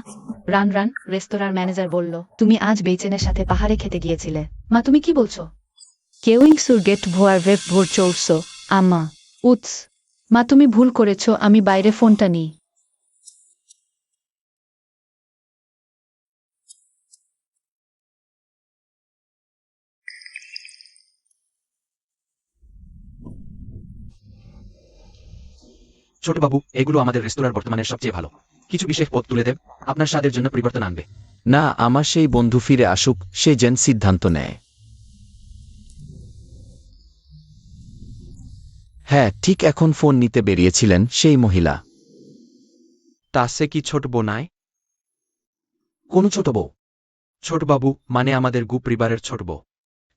রান রান রেস্তোরাঁর ম্যানেজার বলল তুমি আজ বেইচেনের সাথে পাহাড়ে খেতে গিয়েছিলে। মা, তুমি কি বলছো? কেউই সুরগেট ভোয়ার ভেফ ভোর চৌরছো আমা উৎস। মা, তুমি ভুল করেছ, আমি বাইরে ফোনটা নিই। ছোটবাবু, এগুলো আমাদের রেস্তোরাঁর বর্তমানের সবচেয়ে ভালো কিছু বিশেষ পদ তুলে দেব, আপনার স্বাদের জন্য পরিবর্তন আনবে। না, আমার সেই বন্ধু ফিরে আসুক, সে যেন সিদ্ধান্ত নেয়। হ্যাঁ, ঠিক এখন ফোন নিতে বেরিয়েছিলেন সেই মহিলা। তা সে কি ছোট বউ নাই? কোন ছোট বউ? ছোটবাবু মানে আমাদের গু পরিবারের ছোট বউ।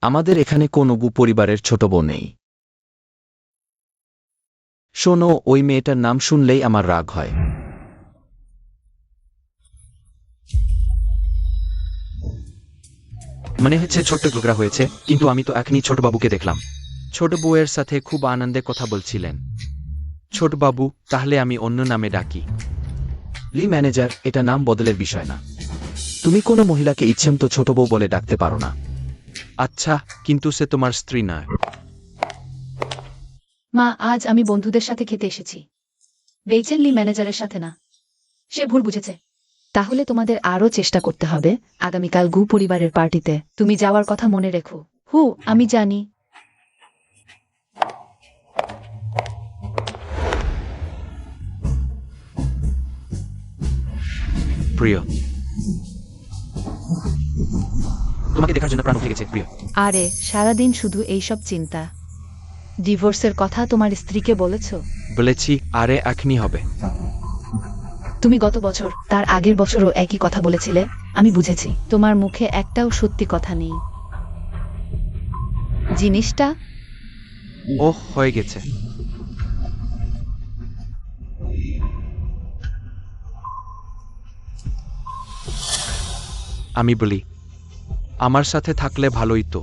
আমাদের এখানে কোনো গু পরিবারের ছোট বউ নেই। শোনো, ওই মেয়েটার নাম শুনলেই আমার রাগ হয়। মনে হচ্ছে ছোট্ট ঝগড়া হয়েছে, কিন্তু আমি তো এখনই ছোটবাবুকে দেখলাম ছোট বউয়ের সাথে খুব আনন্দে কথা বলছিলেন। ছোটবাবু, তাহলে আমি অন্য নামে ডাকি? লি ম্যানেজার, এটা নাম বদলের বিষয় না। তুমি কোনো মহিলাকে ইচ্ছেমতো ছোট বউ বলে ডাকতে পারো না। আচ্ছা, কিন্তু সে তোমার স্ত্রী নয়। মা, আজ আমি বন্ধুদের সাথে খেতে এসেছি, বেইচেন লি ম্যানেজারের সাথে না। সে ভুল বুঝেছে। তাহলে তোমাদের আরও চেষ্টা করতে হবে আগামীকাল গু পরিবারের পার্টিতে। তুমি যাওয়ার কথা মনে রেখো। আমি জানি। প্রিয়, তোমাকে দেখার জন্য প্রাণ উঠে গেছে প্রিয়। আরে সারাদিন শুধু এইসব চিন্তা। ডিভোর্সের কথা তোমার স্ত্রীকে বলেছো? বলেছি, আরে এখনই হবে। তুমি গত বছর, তার আগের বছরও একই কথা বলেছিলে। আমি বুঝেছি। তোমার মুখে একটাও সত্যি কথা নেই। জিনিসটা ওহ, হয়ে গেছে। আমি বলি, আমার সাথে থাকলে ভালোই তো।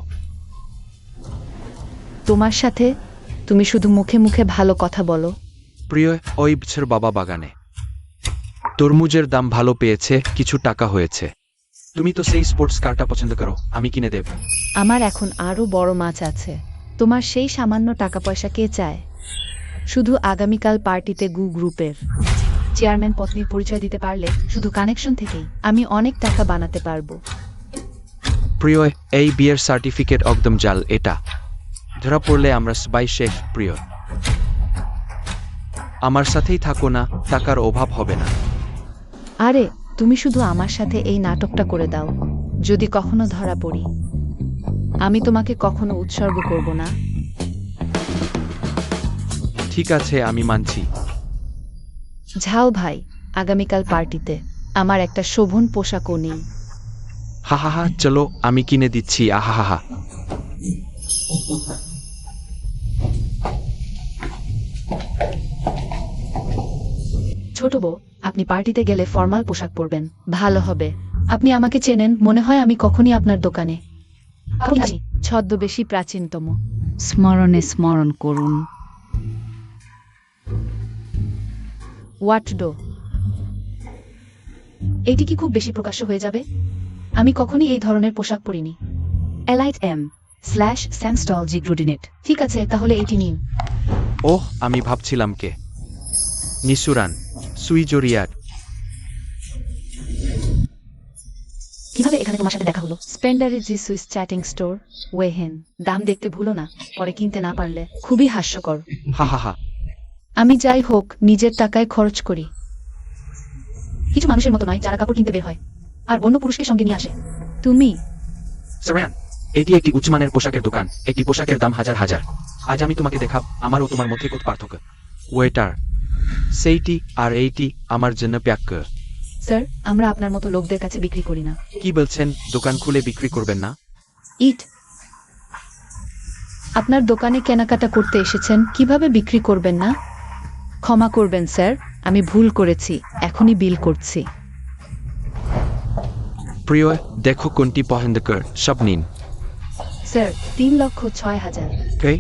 তোমার সাথে? তুমি শুধু মুখে মুখে ভালো কথা বলো। প্রিয়, ওই বছর বাবা বাগানে তরমুজের দাম ভালো পেয়েছে, কিছু টাকা হয়েছে। তুমি তো সেই স্পোর্টস কারটা পছন্দ করো, আমি কিনে দেব। আমার এখন আরো বড় মাছ আছে। তোমার সেই সামান্য টাকা পয়সা কে চায়? শুধু আগামীকাল পার্টিতে গু গ্রুপের চেয়ারম্যান পত্নীর পরিচয় দিতে পারলে শুধু কানেকশন থেকেই আমি অনেক টাকা বানাতে পারবো। প্রিয়, এই বিয়ের সার্টিফিকেট একদম জাল। এটা ধরা পড়লে আমরা সবাই শেখ। প্রিয়, আমার সাথেই থাকো না, টাকার অভাব হবে না। আরে তুমি শুধু আমার সাথে এই নাটকটা করে দাও। যদি কখনো ধরা পড়ি, আমি তোমাকে কখনো উৎসর্গ করব না। ঠিক আছে, আমি মানছি। ঝাও ভাই, আগামীকাল পার্টিতে আমার একটা শোভন পোশাকও নেই। হা হা হা, চলো আমি কিনে দিচ্ছি। আহা হা হা। ছোট বউ, আপনি পার্টিতে গেলে ফর্মাল পোশাক পরবেন। ভালো হবে। আপনি আমাকে চেনেন, মনে হয় আমি কখনই আপনার দোকানে আছি। ছদ্মবেশী প্রাচীনতম। স্মরণে স্মরণ করুন। ওয়াটডো। এটি কি খুব বেশি প্রকাশ্য হয়ে যাবে? আমি কখনই এই ধরনের পোশাক পরিনি। Elite M/Samstall/Grudinate। ঠিক আছে, তাহলে এটি নিন। ওহ, আমি ভাবছিলাম কে নিসুরান সুইজরিয়ার। কিভাবে এখানে তোমার সাথে দেখা হলো? স্পেন্ডারিজি সুইস চ্যাটিং স্টোর, ওয়েহেন। দাম দেখতে ভুলো না, পরে কিনতে না পারলে খুবই হাস্যকর। হা হা হা। আমি যাই হোক নিজের টাকায় খরচ করি। কিছু মানুষের মতো নয় যারা কাপড় কিনতে বের হয় আর অন্য পুরুষকে সঙ্গে নিয়ে আসে। তুমি সারায়ান, এটি একটি উচ্চমানের পোশাকের দোকান। একটি পোশাকের দাম হাজার হাজার। আজ আমি তোমাকে দেখাব আমার ও তোমার মধ্যে কত পার্থক্য। ওয়েটার, সেইটি আর এইটি আমার জন্য প্যাক কর। স্যার, আমরা আপনার মতো লোকদের কাছে বিক্রি করি না। কি বলছেন? দোকান খুলে বিক্রি করবেন না? ইট। আপনার দোকানে কেনাকাটা করতে এসেছেন, কিভাবে বিক্রি করবেন না? ক্ষমা করবেন স্যার, আমি ভুল করেছি, এখনই বিল করছি। প্রিয়, দেখো কোনটি পছন্দ কর, সব নিন। স্যার, 3,06,000। কে?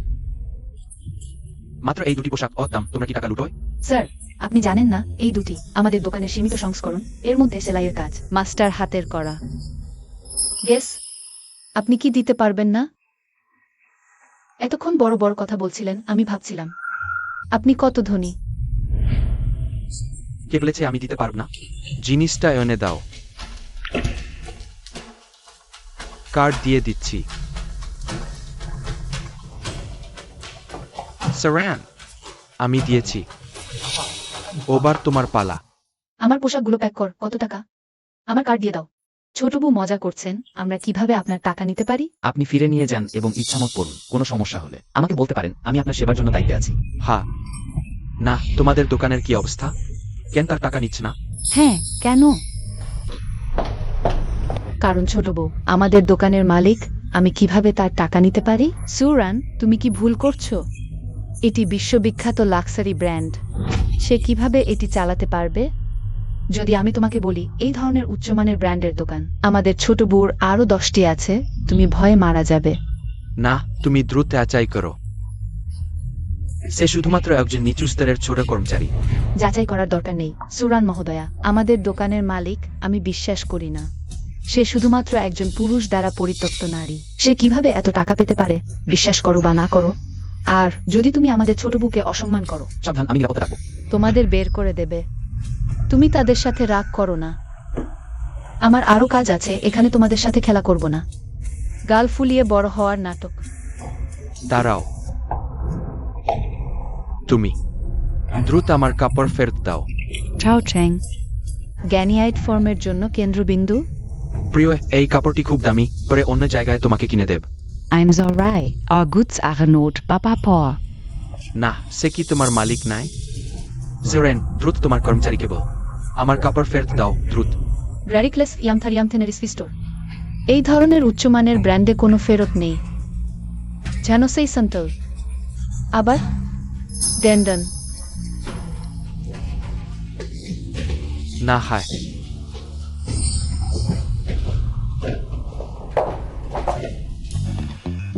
মাত্র এই দুটি পোশাক ওর দাম, তোমরা কি টাকা লুটোয়? স্যার, আপনি জানেন না এই দুটি আমাদের দোকানের সীমিত সংস্করণ, এর মধ্যে সেলাইয়ের কাজ। মাস্টার হাতের করা। গেস। আপনি কি দিতে পারবেন না? এতক্ষণ বড় বড় কথা বলছিলেন, আমি ভাবছিলাম। আপনি কত ধনী? কে বলেছে আমি দিতে পারব না? জিনিসটা এনে দাও। কার্ড দিয়ে দিচ্ছি। সারায়ান, আমি দিয়েছি। ওবার তোমার পালা। আমার পোশাকগুলো প্যাক কর। কত টাকা? আমার কার্ড দিয়ে দাও। ছোট বউ মজা করছেন, আমরা কিভাবে আপনার টাকা নিতে পারি? আপনি ফিরে নিয়ে যান এবং ইচ্ছামত পড়ুন। কোনো সমস্যা হলে আমাকে বলতে পারেন, আমি আপনার সেবার জন্য দায়িত্বে আছি। হ্যাঁ না, তোমাদের দোকানের কি অবস্থা? কেন তার টাকা নিচ্ছে না? হ্যাঁ, কেন? কারণ ছোট বউ আমাদের দোকানের মালিক, আমি কিভাবে তার টাকা নিতে পারি? সুরান, তুমি কি ভুল করছো? এটি বিশ্ববিখ্যাত লাক্সারি ব্র্যান্ড। সে কিভাবে এটি চালাতে পারবে? যদি আমি তোমাকে বলি এই ধরনের উচ্চমানের ব্র্যান্ডের দোকান আমাদের ছোট বউর আরো 10টি আছে, তুমি ভয়ে মারা যাবে। না, তুমি দ্রুত যাচাই করো। সে শুধুমাত্র একজন নিচু স্তরের ছোট কর্মচারী। যাচাই করার দরকার নেই সুরান মহোদয়া। আমাদের দোকানের মালিক, আমি বিশ্বাস করি না। সে শুধুমাত্র একজন পুরুষ দ্বারা পরিত্যক্ত নারী। সে কিভাবে এত টাকা পেতে পারে, বিশ্বাস করো বা না করো। আর যদি তুমি আমাদের ছোট বউকে অসম্মান করো, সাবধান, আমি নিরাপদে রাখবো। তোমাদের বের করে দেবে। তুমি তাদের সাথে রাগ করো না। আমার আরো কাজ আছে, এখানে তোমাদের সাথে খেলা করব না। গাল ফুলিয়ে বড় হওয়ার নাটক। দাঁড়াও, তুমি দ্রুত আমার কাপড় ফেরত দাও। চাও চ্যাং। গ্যানিয়াইট ফর্মের জন্য কেন্দ্রবিন্দু। প্রিয়, এই কাপড়টি খুব দামি, পরে অন্য জায়গায় তোমাকে কিনে দেব। I'm so right. Our goods are not Papa Paw. না, সে কি তোমার মালিক নাই? জেরেন, দ্রুত তোমার কর্মচারীকে বল আমার কাপড় ফেরত দাও, দ্রুত। র্যারিক্লেস ইয়ামথারিয়ামথেনারিস ফিস্টোর। এই ধরনের উচ্চমানের ব্র্যান্ডে কোনো ফেরত নেই। যেন সেই সন্তল। আবার ডেন্ডন। না হায়,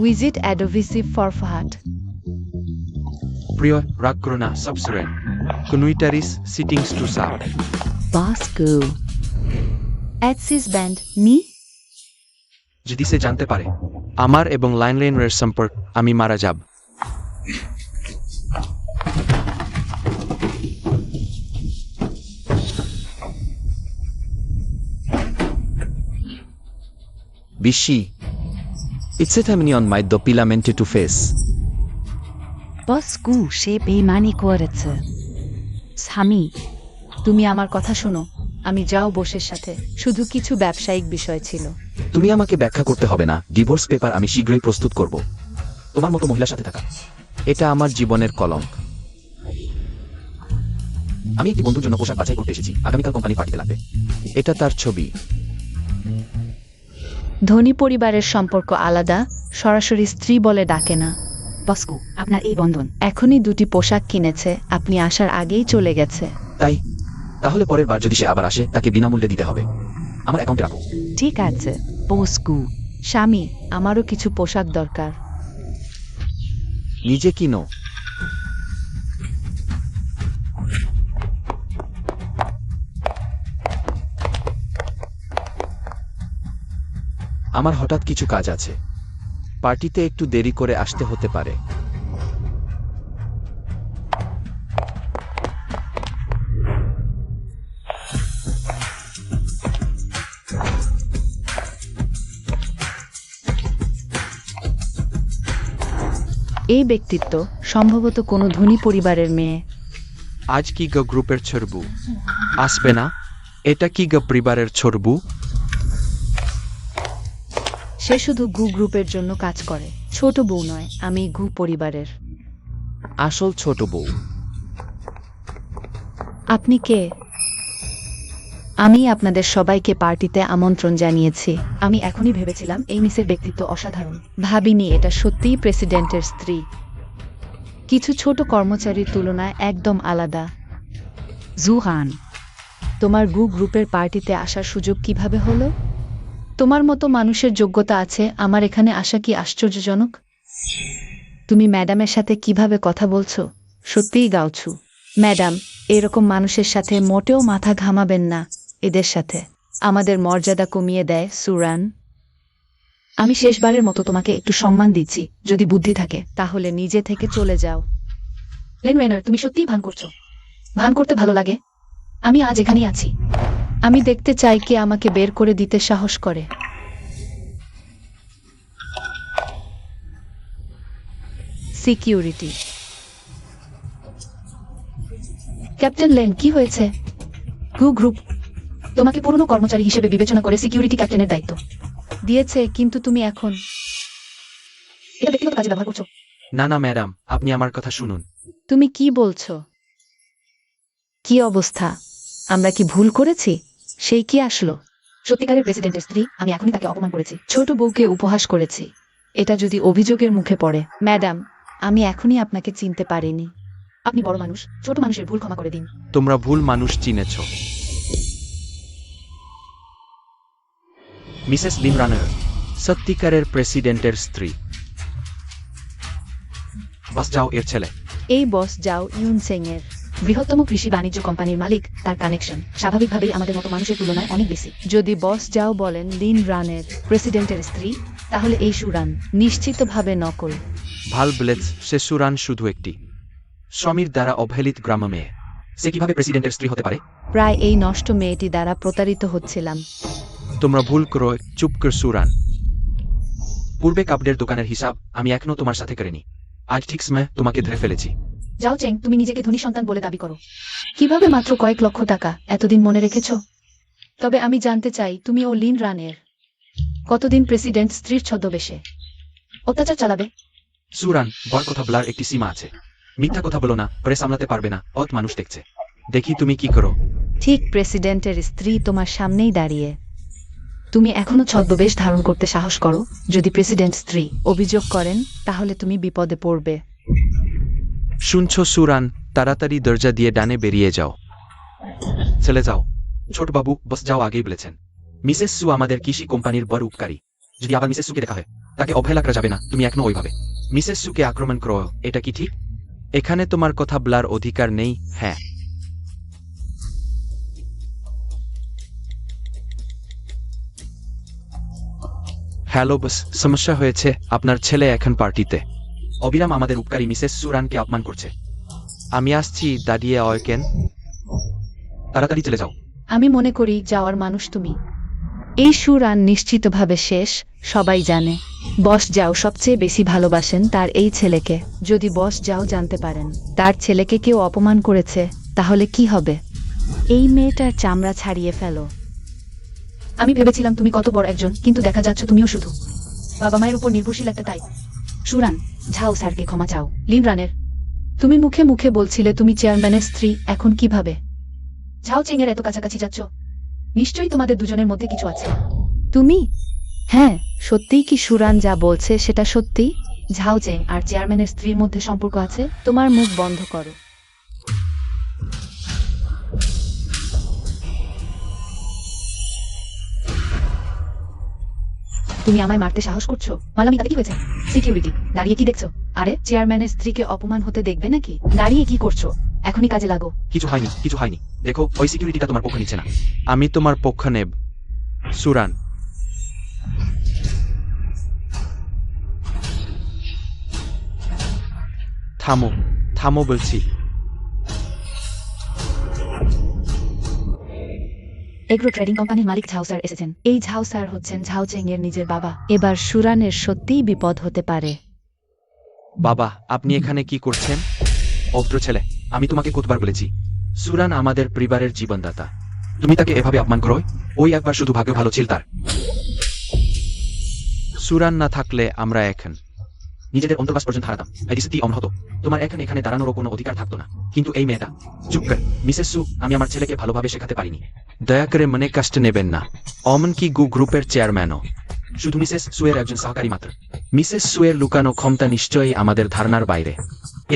Visit Adovisive for Fahad. প্রিয়, রাগ করো না, সব জেরেন। কনুইটারিস সিটিংস টু সাব। Bosco. Axis Band. Me? যদি সে জানতে পারে আমার এবং লাইনলেনের সম্পর্ক, আমি মারা যাব। Bishi. It's a time on my dopilamente to face. Bosco সে বেইমানি করেছে। স্বামী, তুমি আমার কথা শোনো। আমি যাও বসের সাথে, শুধু কিছু ব্যবসায়িক বিষয় ছিল। তুমি আমাকে ব্যাখ্যা করতে হবে না, ডিভোর্স পেপার আমি শীঘ্রই প্রস্তুত করব। তোমার মতো মহিলার সাথে থাকা, এটা আমার জীবনের কলঙ্ক। আমি একটি বন্ধুর জন্য পোশাক বাছাই করতে এসেছি, আগামীকাল কোম্পানি পার্টিতে লাগবে। এটা তার ছবি। ধনী পরিবারের সম্পর্ক আলাদা, সরাসরি স্ত্রী বলে ডাকে না। বসকু আপনার এই বন্ধন। এখনই 2টি পোশাক কিনেছে, আপনি আসার আগেই চলে গেছে। তাই তাহলে পরের বার যদি সে আবার আসে, তাকে বিনামূল্যে দিতে হবে। আমার অ্যাকাউন্টে রাখো। ঠিক আছে বসকু। স্বামী, আমারও কিছু পোশাক দরকার। নিজে কিনো। আমার হঠাৎ কিছু কাজ আছে, পার্টিতে একটু দেরি করে আসতে হতে পারে। এই ব্যক্তিত্ব সম্ভবত কোনো ধনী পরিবারের মেয়ে। আজ কি গা গ্রুপের ছড়বু আসবে না? এটা কি গা পরিবারের ছড়বু? সে শুধু গু গ্রুপের জন্য কাজ করে। ছোট বউ নয়, আমি গু পরিবারের। আসল ছোট বউ। আপনি কে? আমি আপনাদের সবাইকে পার্টিতে আমন্ত্রণ জানিয়েছি। আমি এখনই ভেবেছিলাম এই মিসের ব্যক্তিত্ব অসাধারণ। ভাবিনি এটা সত্যিই প্রেসিডেন্টের স্ত্রী। কিছু ছোট কর্মচারীর তুলনায় একদম আলাদা। জুহান, তোমার গু গ্রুপের পার্টিতে আসার সুযোগ কিভাবে হলো? তোমার মতো মানুষের যোগ্যতা আছে, আমার এখানে আসা কি আশ্চর্যজনক? তুমি ম্যাডামের সাথে কিভাবে কথা বলছো? সত্যিই গাওছু। ম্যাডাম, এরকম মানুষের সাথে মোটেও মাথা ঘামাবেন না। এদের সাথে আমাদের মর্যাদা কমিয়ে দেয় সুরান। আমি শেষবারের মতো তোমাকে একটু সম্মান দিচ্ছি, যদি বুদ্ধি থাকে তাহলে নিজে থেকে চলে যাও। লেনওয়েনার, তুমি সত্যিই ভান করছো। ভান করতে ভালো লাগে। আমি আজ এখানেই আছি। আমি দেখতে চাই কে আমাকে বের করে দিতে সাহস করে। সিকিউরিটি। ক্যাপ্টেন লেন, কি হয়েছে? গু গ্রুপ তোমাকে পুরনো কর্মচারী হিসেবে বিবেচনা করে সিকিউরিটি ক্যাপ্টেনের দায়িত্ব দিয়েছে, কিন্তু তুমি এখন এটা ব্যক্তিগত কাজে ব্যবহার করছো। না না ম্যাডাম, আপনি আমার কথা শুনুন। তুমি কি বলছো? কি অবস্থা? আমরা কি ভুল করেছি? সেই কি আসলো? সত্যিকারের প্রেসিডেন্টের স্ত্রী, আমি এখনই তাকে অপমান করেছি, ছোট বউকে উপহাস করেছি। এটা যদি অভিযোগের মুখে পড়ে। ম্যাডাম, আমি এখনই আপনাকে চিনতে পারিনি। আপনি বড় মানুষ, ছোট মানুষের ভুল ক্ষমা করে দিন। তোমরা ভুল মানুষ চিনেছ। মিসেস লিন রানার, সত্যিকারের প্রেসিডেন্টের স্ত্রী। বাস যাও এর ছেলে। এই বস যাও ইউনসেং এর। বৃহত্তম কৃষি বাণিজ্য কোম্পানির মালিক, তার কানেকশন স্বাভাবিকভাবেই আমাদের মতো মানুষের তুলনায় অনেক বেশি। যদি বস যাও বলেন লিন রানের প্রেসিডেন্টের স্ত্রী, তাহলে এই সুরান নিশ্চিতভাবে নকল। ভাল ব্লেজ, সে সুরান শুধু একটি শ্রমির দ্বারা অবহেলিত গ্রাম্য মেয়ে। সে কিভাবে প্রেসিডেন্টের স্ত্রী হতে পারে? প্রায় এই নষ্ট মেয়েটি দ্বারা প্রতারিত হচ্ছিলাম। তোমরা ভুল করো, চুপ কর সুরান। পূর্বে কাপড়ের দোকানের হিসাব আমি এখনো তোমার সাথে করিনি। আজ ঠিক সময় তোমাকে ধরে ফেলেছি। যাও চেং, তুমি নিজেকে ধনী সন্তান বলে দাবি করো। কিভাবে মাত্র কয়েক লক্ষ টাকা এতদিন মনে রেখেছ? তবে আমি জানতে চাই, তুমি ও লিন রানের কতদিন প্রেসিডেন্ট স্ত্রীর ছদ্মবেশে অত্যাচার চালাবে? সুরান, বড় কথা বলার একটি সীমা আছে। মিথ্যা কথা বলো না, পরে সামলাতে পারবে না, অত মানুষ দেখছে। দেখি তুমি কি করো। ঠিক প্রেসিডেন্টের স্ত্রী তোমার সামনেই দাঁড়িয়ে। তুমি এখনো ছদ্মবেশ ধারণ করতে সাহস করো? যদি প্রেসিডেন্ট স্ত্রী অভিযোগ করেন তাহলে তুমি বিপদে পড়বে। শুনছো সুরান, তাড়াতাড়ি দরজা দিয়ে ডানে বেরিয়ে যাও। চলে যাও। ছোট বাবু, বস যাও আগেই বলেছেন। মিসেস সু আমাদের কৃষি কোম্পানির বড় উপকারী। যদি আবার মিসেস সুকে দেখা হয়, তাকে অবহেলা করা যাবে না। তুমি এখনো ওইভাবে মিসেস সুকে আক্রমণ করো, এটা কি ঠিক? এখানে তোমার কথা বলার অধিকার নেই। হ্যাঁ, হ্যালো বস, সমস্যা হয়েছে। আপনার ছেলে এখন পার্টিতে। অবিরাম আমাদের উপকারী মিসেস সুরানকে অপমান করছে। আমি আসছি, দাঁড়িয়ে কেন? তাড়াতাড়ি চলে যাও। আমি মনে করি যাওয়ার মানুষ তুমি। এই সুরান নিশ্চিতভাবে শেষ, সবাই জানে। বস যাও সবচেয়ে বেশি ভালোবাসেন তার এই ছেলেকে। যদি বস যাও জানতে পারেন তার ছেলেকে কেউ অপমান করেছে, তাহলে কি হবে? এই মেয়েটার চামড়া ছাড়িয়ে ফেলো। আমি ভেবেছিলাম তুমি কত বড় একজন, কিন্তু দেখা যাচ্ছে তুমিও শুধু বাবা মায়ের উপর নির্ভরশীল একটা টাইপ। সুরান, ঝাও স্যারকে ক্ষমা চাও। লিন রানের, তুমি মুখে মুখে বলছিলে তুমি চেয়ারম্যানের স্ত্রী, এখন কিভাবে ঝাও চেং এর এত কাছাকাছি যাচ্ছ? নিশ্চয়ই তোমাদের দুজনের মধ্যে কিছু আছে। তুমি? হ্যাঁ, সত্যিই কি সুরান যা বলছে সেটা সত্যি? ঝাও চেং আর চেয়ারম্যানের স্ত্রীর মধ্যে সম্পর্ক আছে? তোমার মুখ বন্ধ করো। তুমি আমায় মারতে সাহস করছো? মালামি, তাতে কি হয়েছে? সিকিউরিটি, দাঁড়িয়ে কি দেখছো? আরে, চেয়ারম্যানের স্ত্রীকে অপমান হতে দেখবে নাকি? দাঁড়িয়ে কি করছো? এখনই কাজে লাগো। কিছু হয়নি, কিছু হয়নি। দেখো, ওই সিকিউরিটিটা তোমার পক্ষ নিচ্ছে না। আমি তোমার পক্ষ নেব। সুরান, থামো, থামো বলছি। এগ্রো ট্রেডিং কোম্পানির মালিক ঝাও স্যার এসেছেন। এই ঝাও স্যার হচ্ছেন ঝাও চেং এর নিজের বাবা। এবার সুরানের সত্যিই বিপদ হতে পারে। বাবা, আপনি এখানে কি করছেন? অভদ্র ছেলে, আমি তোমাকে কতবার বলেছি, সুরান আমাদের পরিবারের জীবনদাতা। তুমি তাকে এভাবে অপমান করো? ওই একবার শুধু ভাগ্য ভালো ছিল তার। সুরান না থাকলে আমরা এখন নিজেদের অন্তর্বাস পর্যন্ত হারাতাম। এটি অমন হতো। তোমার এখন এখানে দাঁড়ানোরও কোনো অধিকার থাকতো না। কিন্তু এই মেয়েটা, চুপ কর মিসেস সু, আমি আমার ছেলেকে ভালোভাবে শেখাতে পারিনি। দয়া করে মনে কষ্ট নেবেন না। অমন কি গু গ্রুপের চেয়ারম্যানও শুধু মিসেস সুয়ের একজন সহকারী মাত্র। মিসেস সুয়ের লুকানো ক্ষমতা নিশ্চয়ই আমাদের ধারণার বাইরে।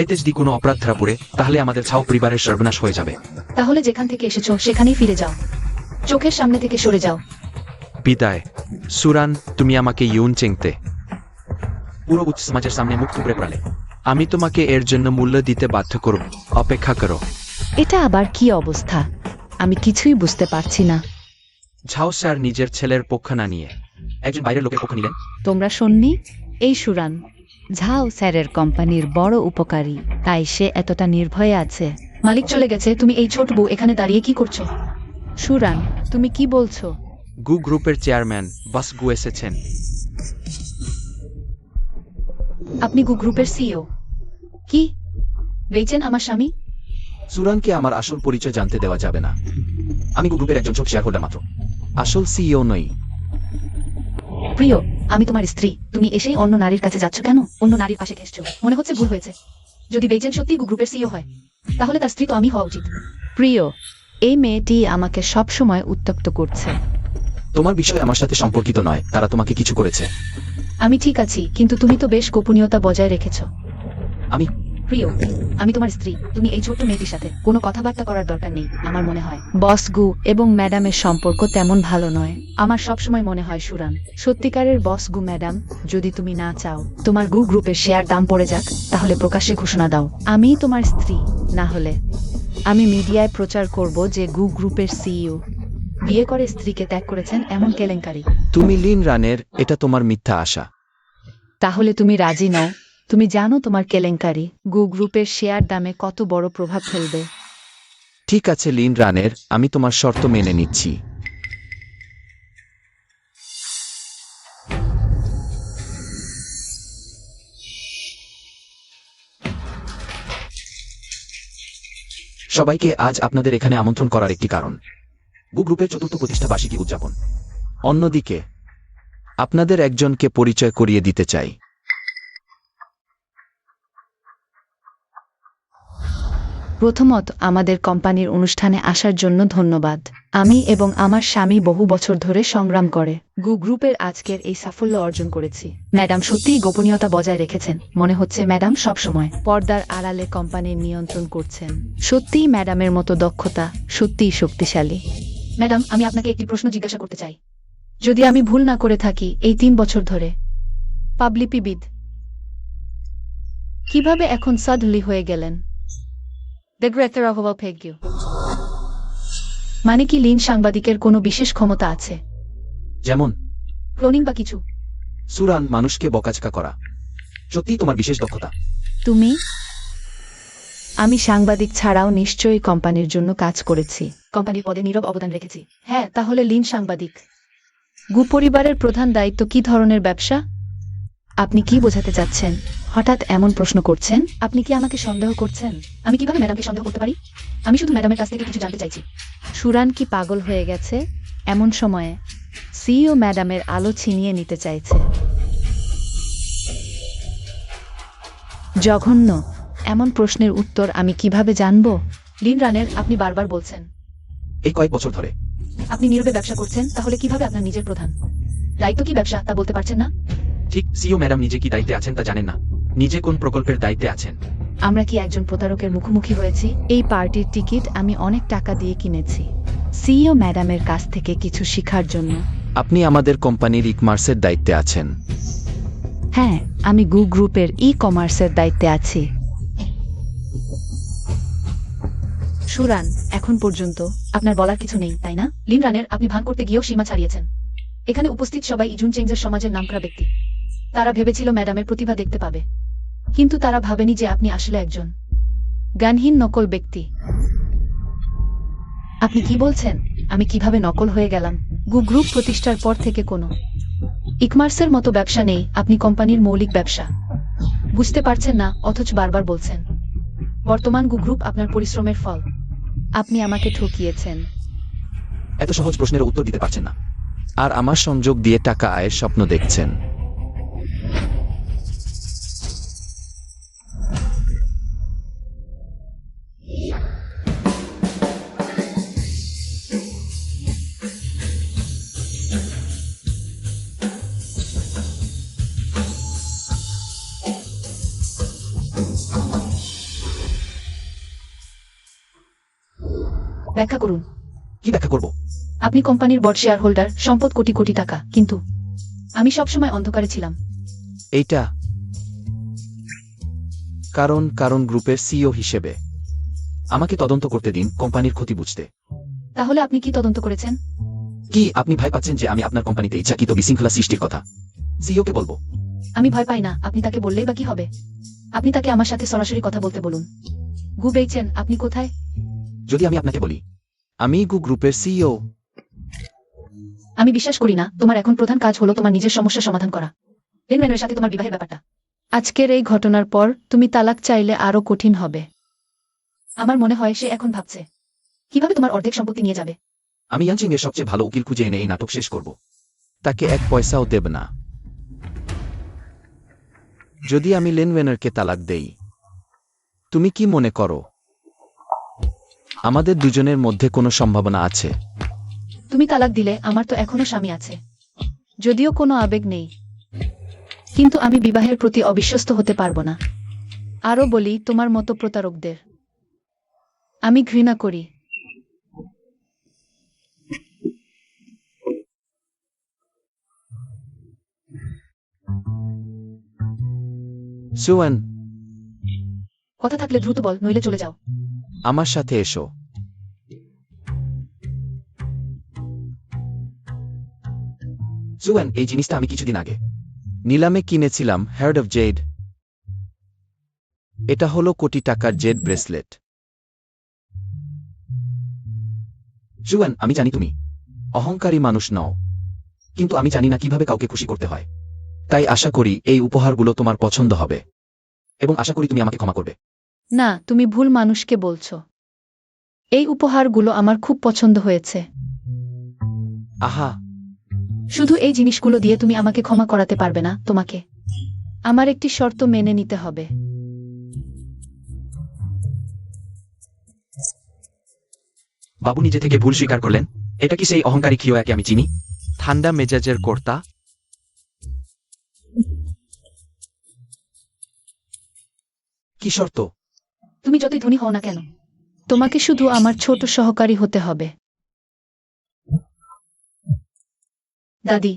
এতে যদি কোনো অপরাধ ধরা পড়ে, তাহলে আমাদের ছাও পরিবারের সর্বনাশ হয়ে যাবে। তাহলে যেখান থেকে এসেছো সেখানেই ফিরে যাও। চোখের সামনে থেকে সরে যাও। বিদায়। সুরান, তুমি আমাকে ইউন চেংতে পুরো উচ্চ সমাজের সামনে মুখ টুকরে পড়ালে। আমি তোমাকে এর জন্য মূল্য দিতে বাধ্য করব। অপেক্ষা করো। এটা আবার কি অবস্থা? আমি কিছুই বুঝতে পারছি না। ঝাও স্যার নিজের ছেলের পক্ষ না নিয়ে একজন বাইরের লোকের পক্ষ নিলেন। তোমরা শোননি? এই সুরান ঝাও স্যারের কোম্পানির বড় উপকারী, তাই সে এতটা নির্ভয়ে আছে। মালিক চলে গেছে, তুমি এই ছোট বউ এখানে দাঁড়িয়ে কি করছো? সুরান, তুমি কি বলছো? গু গ্রুপের চেয়ারম্যান বাস গু এসেছেন। আপনি গু গ্রুপের সিইও? কি বেচেন আমার স্বামী? সুরানকে আমার আসল পরিচয় জানতে দেওয়া যাবে না। আমি গু গ্রুপের একজন ছোট শেয়ার হোল্ডার মাত্র, আসল সিইও নই। প্রিয়, আমি তোমার স্ত্রী। তুমি এসেই অন্য নারীর কাছে যাচ্ছ কেন? অন্য নারীর পাশে ঘেসছো, মনে হচ্ছে ভুল হয়েছে। যদি বেচেন সত্যি গু গ্রুপের সিইও হয়, তাহলে তার স্ত্রী তো আমি হওয়া উচিত। প্রিয়, এই মেয়েটি আমাকে সব সময় উত্ত্যক্ত করছে। তোমার বিষয় আমার সাথে সম্পর্কিত নয়, তারা তোমাকে কিছু করেছে। আমি ঠিক আছি, কিন্তু তুমি তো বেশ গোপনীয়তা বজায় রেখেছো। আমি প্রিয়, আমি তোমার স্ত্রী। তুমি এই ছোট্ট মেয়েটির সাথে কোনো কথাবার্তা করার দরকার নেই, আমার মনে হয়। বস গু এবং ম্যাডামের সম্পর্ক তেমন ভালো নয়। আমার সবসময় মনে হয় সুরান, সত্যিকারের বস গু ম্যাডাম, যদি তুমি না চাও তোমার গু গ্রুপের শেয়ার দাম পড়ে যাক, তাহলে প্রকাশ্যে ঘোষণা দাও। আমিই তোমার স্ত্রী। না হলে আমি মিডিয়ায় প্রচার করব যে গু গ্রুপের সিইও বিয়ে করে স্ত্রীকে ত্যাগ করেছেন, এমন কেলেঙ্কারি। তুমি লিন রানের, এটা তোমার মিথ্যা আশা। তাহলে তুমি রাজি নও? তুমি জানো তোমার কেলেঙ্কারি গু গ্রুপের শেয়ার দামে কত বড় প্রভাব ফেলবে। ঠিক আছে লিন রানের, আমি তোমার শর্ত মেনে নিচ্ছি। সবাইকে আজ আপনাদের এখানে আমন্ত্রণ করার একটি কারণ গু গ্রুপের চতুর্থ প্রতিষ্ঠা বার্ষিকী উদযাপন। অন্যদিকে আপনাদের একজনকে পরিচয় করিয়ে দিতে চাই। প্রথমত, আমাদের কোম্পানির অনুষ্ঠানে আসার জন্য ধন্যবাদ। আমি এবং আমার স্বামী বহু বছর ধরে সংগ্রাম করে গু গ্রুপের আজকের এই সাফল্য অর্জন করেছি। ম্যাডাম সত্যিই গোপনীয়তা বজায় রেখেছেন। মনে হচ্ছে ম্যাডাম সবসময় পর্দার আড়ালে কোম্পানির নিয়ন্ত্রণ করছেন। সত্যিই ম্যাডামের মতো দক্ষতা সত্যিই শক্তিশালী। ম্যাডাম, আমি আপনাকে একটি প্রশ্ন জিজ্ঞাসা করতে চাই। যদি আমি ভুল না করে থাকি, এই 3 বছর ধরে পাবলিপিবিদ কিভাবে এখন সাডলি হয়ে গেলেন দ্য গ্রেটার অফ পেগিউ? মানে কি লিন সাংবাদিকের কোনো বিশেষ ক্ষমতা আছে, যেমন ক্লোনিং বা কিছু? সুরান, মানুষকে বকাঝকা করা সত্যিই তোমার বিশেষ দক্ষতা। তুমি? আমি সাংবাদিক ছাড়াও নিশ্চয়ই কোম্পানির জন্য কাজ করেছি। কোম্পানির পদে নীরব অবদান রেখেছি। হ্যাঁ, তাহলে লিন সাংবাদিক। গু পরিবারের প্রধান দায়িত্ব কি ধরনের ব্যবসা? আপনি কি বোঝাতে চাচ্ছেন? হঠাৎ এমন প্রশ্ন করছেন? আপনি কি আমাকে সন্দেহ করছেন? আমি কিভাবে ম্যাডামকে সন্দেহ করতে পারি? আমি শুধু ম্যাডামের কাছ থেকে কিছু জানতে চাইছি। সুরান কি পাগল হয়ে গেছে? এমন সময়ে সিইও ম্যাডামের আলো ছিনিয়ে নিতে চাইছে। জঘন্য! এমন প্রশ্নের উত্তর আমি কিভাবে জানব? লিন রানের, আপনি বারবার বলছেন এই কয়েক বছর ধরে আপনি নীরবে ব্যবসা করছেন, তাহলে কিভাবে আপনার নিজের প্রধান দায়িত্ব কি ব্যবসা তা বলতে পারছেন না? ঠিক, সিও ম্যাডাম নিজে কি দায়িত্বে আছেন তা জানেন না, নিজে কোন প্রকল্পের দায়িত্বে আছেন। আমরা কি একজন প্রতারকের মুখোমুখি হয়েছি? এই পার্টির টিকিট আমি অনেক টাকা দিয়ে কিনেছি সিইও ম্যাডামের কাছ থেকে কিছু শেখার জন্য। আপনি আমাদের কোম্পানির ই-কমার্সের দায়িত্বে আছেন। হ্যাঁ, আমি গু গ্রুপের ই-কমার্সের দায়িত্বে আছি। সুরান, এখন পর্যন্ত আপনার বলার কিছু নেই, তাই না? লিন রানের, আপনি ভান করতে গিয়েও সীমা ছাড়িয়েছেন। এখানে উপস্থিত সবাই ইজুন চেঞ্জের সমাজের নামকরা ব্যক্তি। তারা ভেবেছিল ম্যাডামের প্রতিভা দেখতে পাবে, কিন্তু তারা ভাবেনি যে আপনি আসলে একজন জ্ঞানহীন নকল ব্যক্তি। আপনি কি বলছেন? আমি কিভাবে নকল হয়ে গেলাম? গু গ্রুপ প্রতিষ্ঠার পর থেকে কোনো ইকমার্সের মতো ব্যবসা নেই। আপনি কোম্পানির মৌলিক ব্যবসা বুঝতে পারছেন না, অথচ বারবার বলছেন বর্তমান গু গ্রুপ আপনার পরিশ্রমের ফল। আপনি আমাকে ঠকিয়েছেন। এত সহজ প্রশ্নের উত্তর দিতে পারছেন না। আর আমার সংযোগ দিয়ে টাকা আয়ের স্বপ্ন দেখছেন। ব্যাখ্যা করুন। কি ব্যাখ্যা করব? আপনি কোম্পানির বড় শেয়ার হোল্ডার, সম্পদ কোটি কোটি টাকা, কিন্তু আমি সবসময় অন্ধকারে ছিলাম। এইটা কারণ গ্রুপের সিইও হিসেবে আমাকে তদন্ত করতে দিন, কোম্পানির ক্ষতি বুঝতে। তাহলে আপনি কি তদন্ত করেছেন? কি আপনি ভয় পাচ্ছেন যে আমি আপনার কোম্পানিতে ইচ্ছাকৃত বিশৃঙ্খলা সৃষ্টির কথা সিইওকে বলবো? আমি ভয় পাই না। আপনি তাকে বললেই বা কি হবে? আপনি তাকে আমার সাথে সরাসরি কথা বলতে বলুন। গু বেইচেন, আপনি কোথায়? যদি আমি আপনাকে বলি আমি গু গ্রুপের সিইও, আমি বিশ্বাস করি না। তোমার এখন প্রধান কাজ হলো তোমার নিজের সমস্যা সমাধান করা। লেনম্যানের সাথে তোমার বিবাহের ব্যাপারটা। আজকের এই ঘটনার পর তুমি তালাক চাইলে আরো কঠিন হবে। আমার মনে হয় সে এখন ভাবছে কিভাবে তোমার অর্ধেক সম্পত্তি নিয়ে যাবে। আমি ইয়ানচিং এর সবচেয়ে ভালো উকিল খুঁজে এনে এই নাটক শেষ করব। তাকে 1 পয়সাও দেব না। যদি আমি লেনওয়েনারকে তালাক দেই, তুমি কি মনে করো আমাদের দুজনের মধ্যে কোনো সম্ভাবনা আছে? তুমি তালাক দিলে আমার তো এখনো স্বামী আছে, যদিও কোনো আবেগ নেই, কিন্তু আমি বিবাহের প্রতি অবিশ্বস্ত হতে পারবো না। আরো বলি, তোমার মতো প্রতারকদের আমি ঘৃণা করি। সুয়ান, কথা থাকলে দ্রুত বল, নইলে চলে যাও। আমার সাথে এসো। সুয়ান, এই জিনিসটা আমি কিছুদিন আগে নিলামে কিনেছিলাম, হার্ড অফ জেড। এটা হলো কোটি টাকার জেড ব্রেসলেট। জুয়ান, আমি জানি তুমি অহংকারী মানুষ নও, কিন্তু আমি জানি না কিভাবে কাউকে খুশি করতে হয়। তাই আশা করি এই উপহারগুলো তোমার পছন্দ হবে, এবং আশা করি তুমি আমাকে ক্ষমা করবে। না, তুমি ভুল মানুষকে বলছো। এই উপহারগুলো আমার খুব পছন্দ হয়েছে। আহা, শুধু এই জিনিসগুলো দিয়ে তুমি আমাকে ক্ষমা করাতে পারবে না। তোমাকে আমার একটি শর্ত মেনে নিতে হবে। বাবু নিজে থেকে ভুল স্বীকার করলেন। এটা কি সেই অহংকারী খিওয়াকে আমি চিনি? ঠান্ডা মেজাজের কর্তা। কি শর্ত? তুমি যতই ধনী হও না কেন, তোমাকে শুধু আমার ছোট সহকারী হতে হবে। দাদি,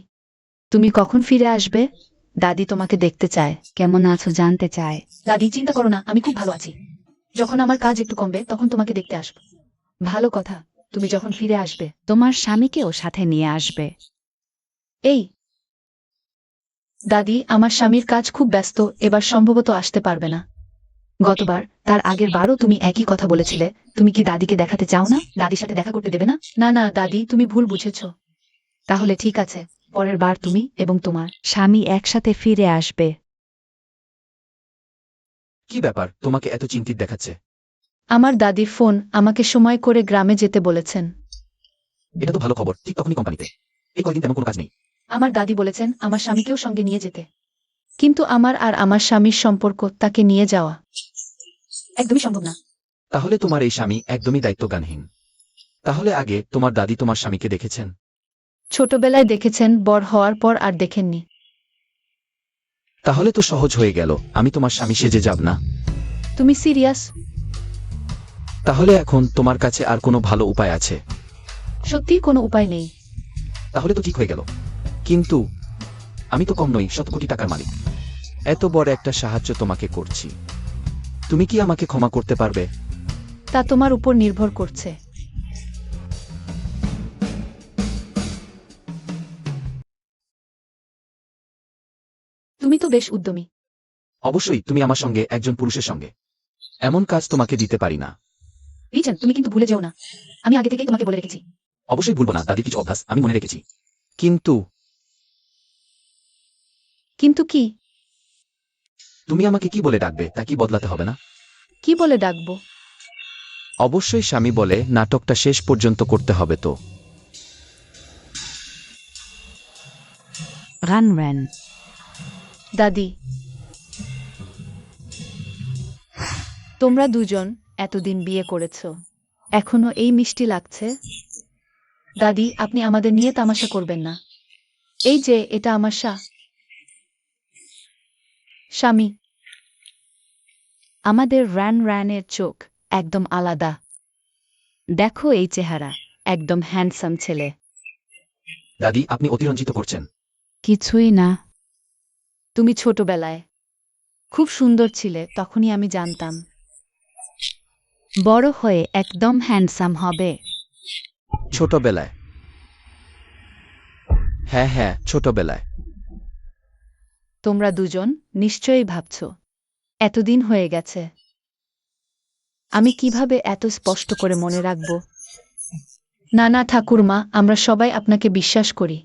তুমি কখন ফিরে আসবে? দাদি তোমাকে দেখতে চায়। কেমন আছো জানতে চায়। দাদি, চিন্তা করো না, আমি খুব ভালো আছি। যখন আমার কাজ একটু কমবে তখন তোমাকে দেখতে আসবো। ভালো কথা, তুমি যখন ফিরে আসবে। তোমার স্বামীকেও সাথে নিয়ে আসবে। এই দাদি, আমার স্বামীর কাজ খুব ব্যস্ত, এবার সম্ভবত আসতে পারবে না। গতবার, তার আগের বারও তুমি একই কথা বলেছিলে। তুমি কি দাদিকে দেখাতে চাও না? দাদির সাথে দেখা করতে দেবে না? না না দাদি, তুমি ভুল বুঝেছ। তাহলে ঠিক আছে, পরের বার তুমি এবং তোমার স্বামী একসাথে ফিরে আসবে। কি ব্যাপার, তোমাকে এত চিন্তিত দেখাচ্ছে? আমার দাদির ফোন, আমাকে সময় করে গ্রামে যেতে বলেছেন। এটা তো ভালো খবর। ঠিক তখনই কোম্পানিতে এই কয়দিন তেমন কোনো কাজ নেই। আমার দাদি বলেছেন আমার স্বামীকেও সঙ্গে নিয়ে যেতে। কিন্তু আমার আর আমার স্বামীর সম্পর্ক, তাকে নিয়ে যাওয়া একদমই সম্ভব না। তাহলে তোমার এই স্বামী একদমই দায়িত্বজ্ঞানহীন। তাহলে আগে তোমার দাদি তোমার স্বামীকে দেখেছেন? ছোটবেলায় দেখেছেন, বড় হওয়ার পর আর দেখেননি। তাহলে তো সহজ হয়ে গেল, আমি তোমার স্বামী সেজে যাব না। তুমি সিরিয়াস? তাহলে এখন তোমার কাছে আর কোনো ভালো উপায় আছে? সত্যিই কোনো উপায় নেই। তাহলে তো ঠিক হয়ে গেল। কিন্তু আমি তো কম নই, 100 কোটি টাকার মালিক। এত বড় একটা সাহায্য তোমাকে করছি। তুমি কি আমাকে ক্ষমা করতে পারবে? তা তোমার উপর নির্ভর করছে। তুমি তো বেশ উদ্যমী। অবশ্যই, তুমি আমার সঙ্গে একজন পুরুষের সঙ্গে এমন কাজ তোমাকে দিতে পারি না। রিচান, তুমি কিন্তু ভুলে যেও না, আমি আগে থেকেই তোমাকে বলে রেখেছি। অবশ্যই ভুলবো না, দাদির কিছু অভ্যাস আমি মনে রেখেছি। কিন্তু কিন্তু কি? তুমি আমাকে কি বলে ডাকবে তা কি বদলাতে হবে না? কি বলে ডাকবো? অবশ্যই স্বামী বলে, নাটকটা শেষ পর্যন্ত করতে হবে তো। রানরেন। দাদি, তোমরা দুজন এতদিন বিয়ে করেছ, এখনো এই মিষ্টি লাগছে? দাদি, আপনি আমাদের নিয়ে তামাশা করবেন না। এই যে, এটা আমার স্বামী। আমাদের রানের চোখ একদম আলাদা। দেখো এই চেহারা, একদম হ্যান্ডসাম ছেলে। দাদি, আপনি অতিরঞ্জিত করছেন। কিছুই না। তুমি ছোটবেলায় খুব সুন্দর ছিলে, তখনই আমি জানতাম। বড় হয়ে একদম হ্যান্ডসাম হবে। ছোটবেলায়? হ্যাঁ হ্যাঁ, ছোটবেলায়। তোমরা দুজন নিশ্চয়ই ভাবছ, এতদিন হয়ে গেছে, আমি কিভাবে এত স্পষ্ট করে মনে রাখব? না না ঠাকুরমা, আমরা সবাই আপনাকে বিশ্বাস করি।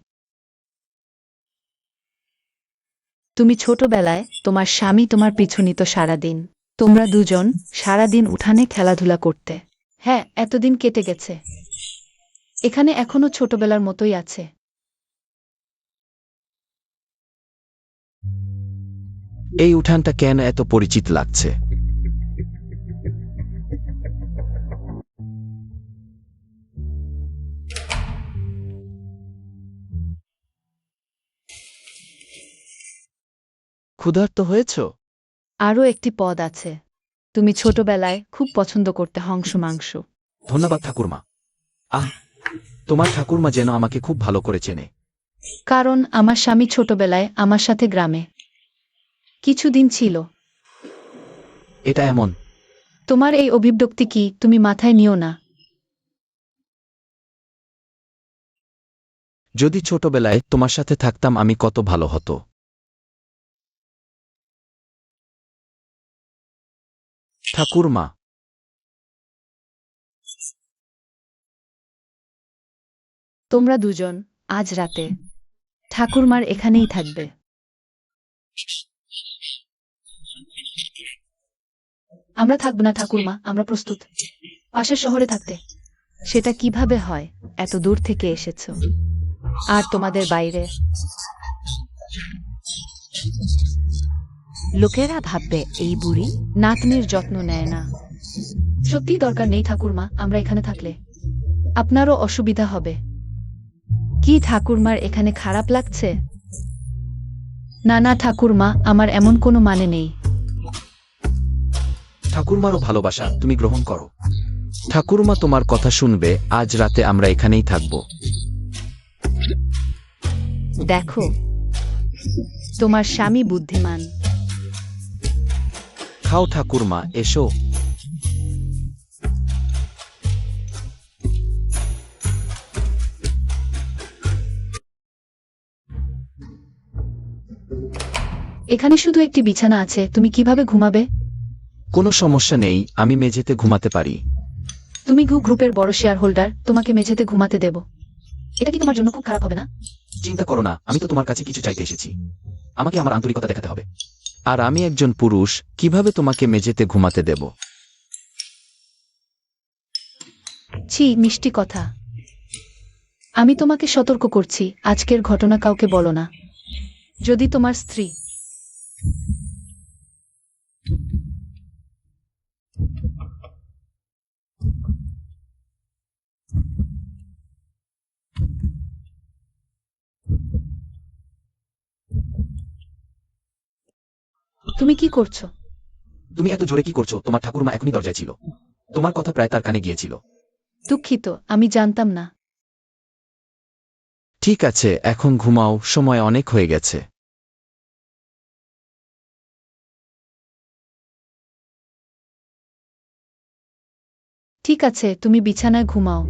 তুমি ছোটবেলায় তোমার স্বামী তোমার পিছু নিত সারাদিন। তোমরা দুজন সারাদিন উঠানে খেলাধুলা করতে। হ্যাঁ, এতদিন কেটে গেছে, এখানে এখনো ছোটবেলার মতোই আছে। এই উঠানটা কেন এত পরিচিত লাগছে? ক্ষুধার্ত হয়েছ? আরও একটি পদ আছে। তুমি ছোটবেলায় খুব পছন্দ করতে মাংস। ধন্যবাদ ঠাকুরমা। আহ, তোমার ঠাকুরমা যেন আমাকে খুব ভালো করে চেনে। কারণ আমার স্বামী ছোটবেলায় আমার সাথে গ্রামে কিছুদিন ছিল। এটা এমন। তোমার এই অভিব্যক্তি কি তুমি মাথায় নিও না। যদি ছোটবেলায় তোমার সাথে থাকতাম আমি কত ভালো হতো। ঠাকুরমা। তোমরা দুজন আজ রাতে ঠাকুরমার এখানেই থাকবে। আমরা থাকবো না ঠাকুরমা, আমরা প্রস্তুত পাশের শহরে থাকতে। সেটা কিভাবে হয়? এত দূর থেকে এসেছো আর তোমাদের বাইরে লোকেরা ভাববে এই বুড়ি নাতনির যত্ন নেয় না। সত্যি দরকার নেই ঠাকুরমা, আমরা এখানে থাকলে আপনারও অসুবিধা হবে। কি ঠাকুরমার এখানে খারাপ লাগছে? না না ঠাকুরমা, আমার এমন কোনো মানে নেই। ঠাকুরমারও ভালোবাসা তুমি গ্রহণ করো। ঠাকুরমা তোমার কথা শুনবে, আজ রাতে আমরা এখানেই থাকব। দেখো, তোমার স্বামী বুদ্ধিমান। খাও ঠাকুরমা, এসো। এখানে শুধু একটি বিছানা আছে, তুমি কিভাবে ঘুমাবে? কোনো সমস্যা নেই, আমি মেঝেতে ঘুমাতে পারি। তুমি গ্রুপের বড় শেয়ার হোল্ডার, তোমাকে মেঝেতে ঘুমাতে দেব। এটা কি তোমার জন্য খুব খারাপ হবে না? চিন্তা করো না, আমি তো তোমার কাছে কিছু চাইতে এসেছি। আমাকে আমার আন্তরিকতা দেখাতে হবে। আর আমি একজন পুরুষ, কিভাবে তোমাকে মেঝেতে ঘুমাতে দেব? ছি, মিষ্টি কথা। আমি তোমাকে সতর্ক করছি, আজকের ঘটনা কাউকে বলো না। যদি তোমার স্ত্রী তুমি কি করছো? তুমি এত জোরে কি করছো? তোমার ঠাকুরমা এখনই দরজায় ছিল। তোমার কথা প্রায় তার কানে গিয়েছিল। দুঃখিত, আমি জানতাম না। ঠিক আছে, এখন ঘুমাও, সময় অনেক হয়ে গেছে। ঠিক আছে, তুমি বিছানায় ঘুমাও।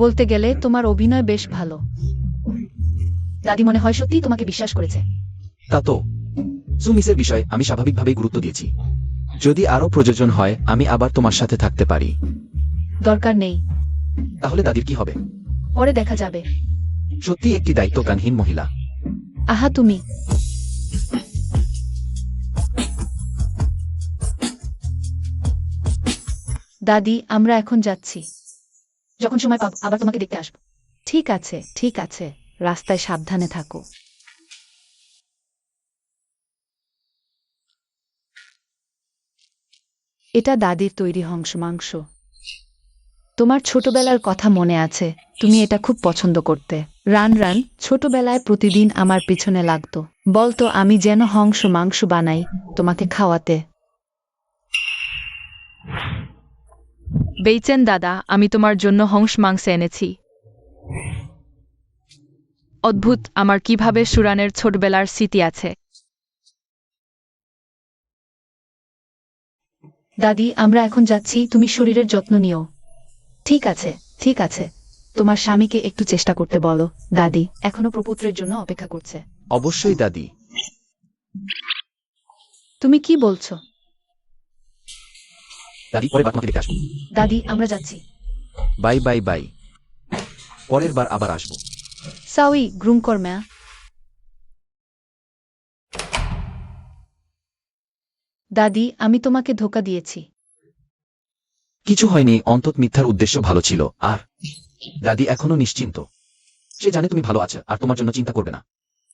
বলতে গেলে তোমার অভিনয় বেশ ভালো। দাদি মনে হয় সত্যিই তোমাকে বিশ্বাস করেছে। তা তো, সুমিসের বিষয়ে আমি স্বাভাবিকভাবেই গুরুত্ব দিয়েছি। যদি আরো প্রয়োজন হয়, আমি আবার তোমার সাথে থাকতে পারি। দরকার নেই। তাহলে দাদির কি হবে? পরে দেখা যাবে। সত্যি একটি দায়িত্বজ্ঞানহীন মহিলা। আহা, তুমি দাদি, আমরা এখন যাচ্ছি। যখন সময় পাব আবার তোমাকে দেখতে আসব। ঠিক আছে, ঠিক আছে, রাস্তায় সাবধানে থাকো। এটা দাদির তৈরি মাংস। তোমার ছোটবেলার কথা মনে আছে, তুমি এটা খুব পছন্দ করতে। রান রান ছোটবেলায় প্রতিদিন আমার পিছনে লাগতো, বলতো আমি যেন মাংস বানাই তোমাকে খাওয়াতে। বেইচেন দাদা, আমি তোমার জন্য মাংস এনেছি। অদ্ভুত, আমার কিভাবে সুরানের ছোটবেলার স্মৃতি আছে। দাদি, আমরা এখন যাচ্ছি, তুমি শরীরের যত্ন নিও। ঠিক আছে, ঠিক আছে, তোমার স্বামীকে একটু চেষ্টা করতে বলো। দাদি এখনো প্রপুত্রের জন্য অপেক্ষা করছে। অবশ্যই দাদি। তুমি কি বলছো? দাদি, পরের বার তোমাকে দেখতে আসবো। দাদি, আমরা যাচ্ছি। Bye bye bye. পরের বার আবার আসবো। সাউই গ্রুম কর্মা। দাদি, আমি তোমাকে ধোকা দিয়েছি। কিছু হয়নি, অন্তত মিথ্যার উদ্দেশ্য ভালো ছিল। আর দাদি এখনো নিশ্চিন্ত। সে জানে তুমি ভালো আছো আর তোমার জন্য চিন্তা করবে না।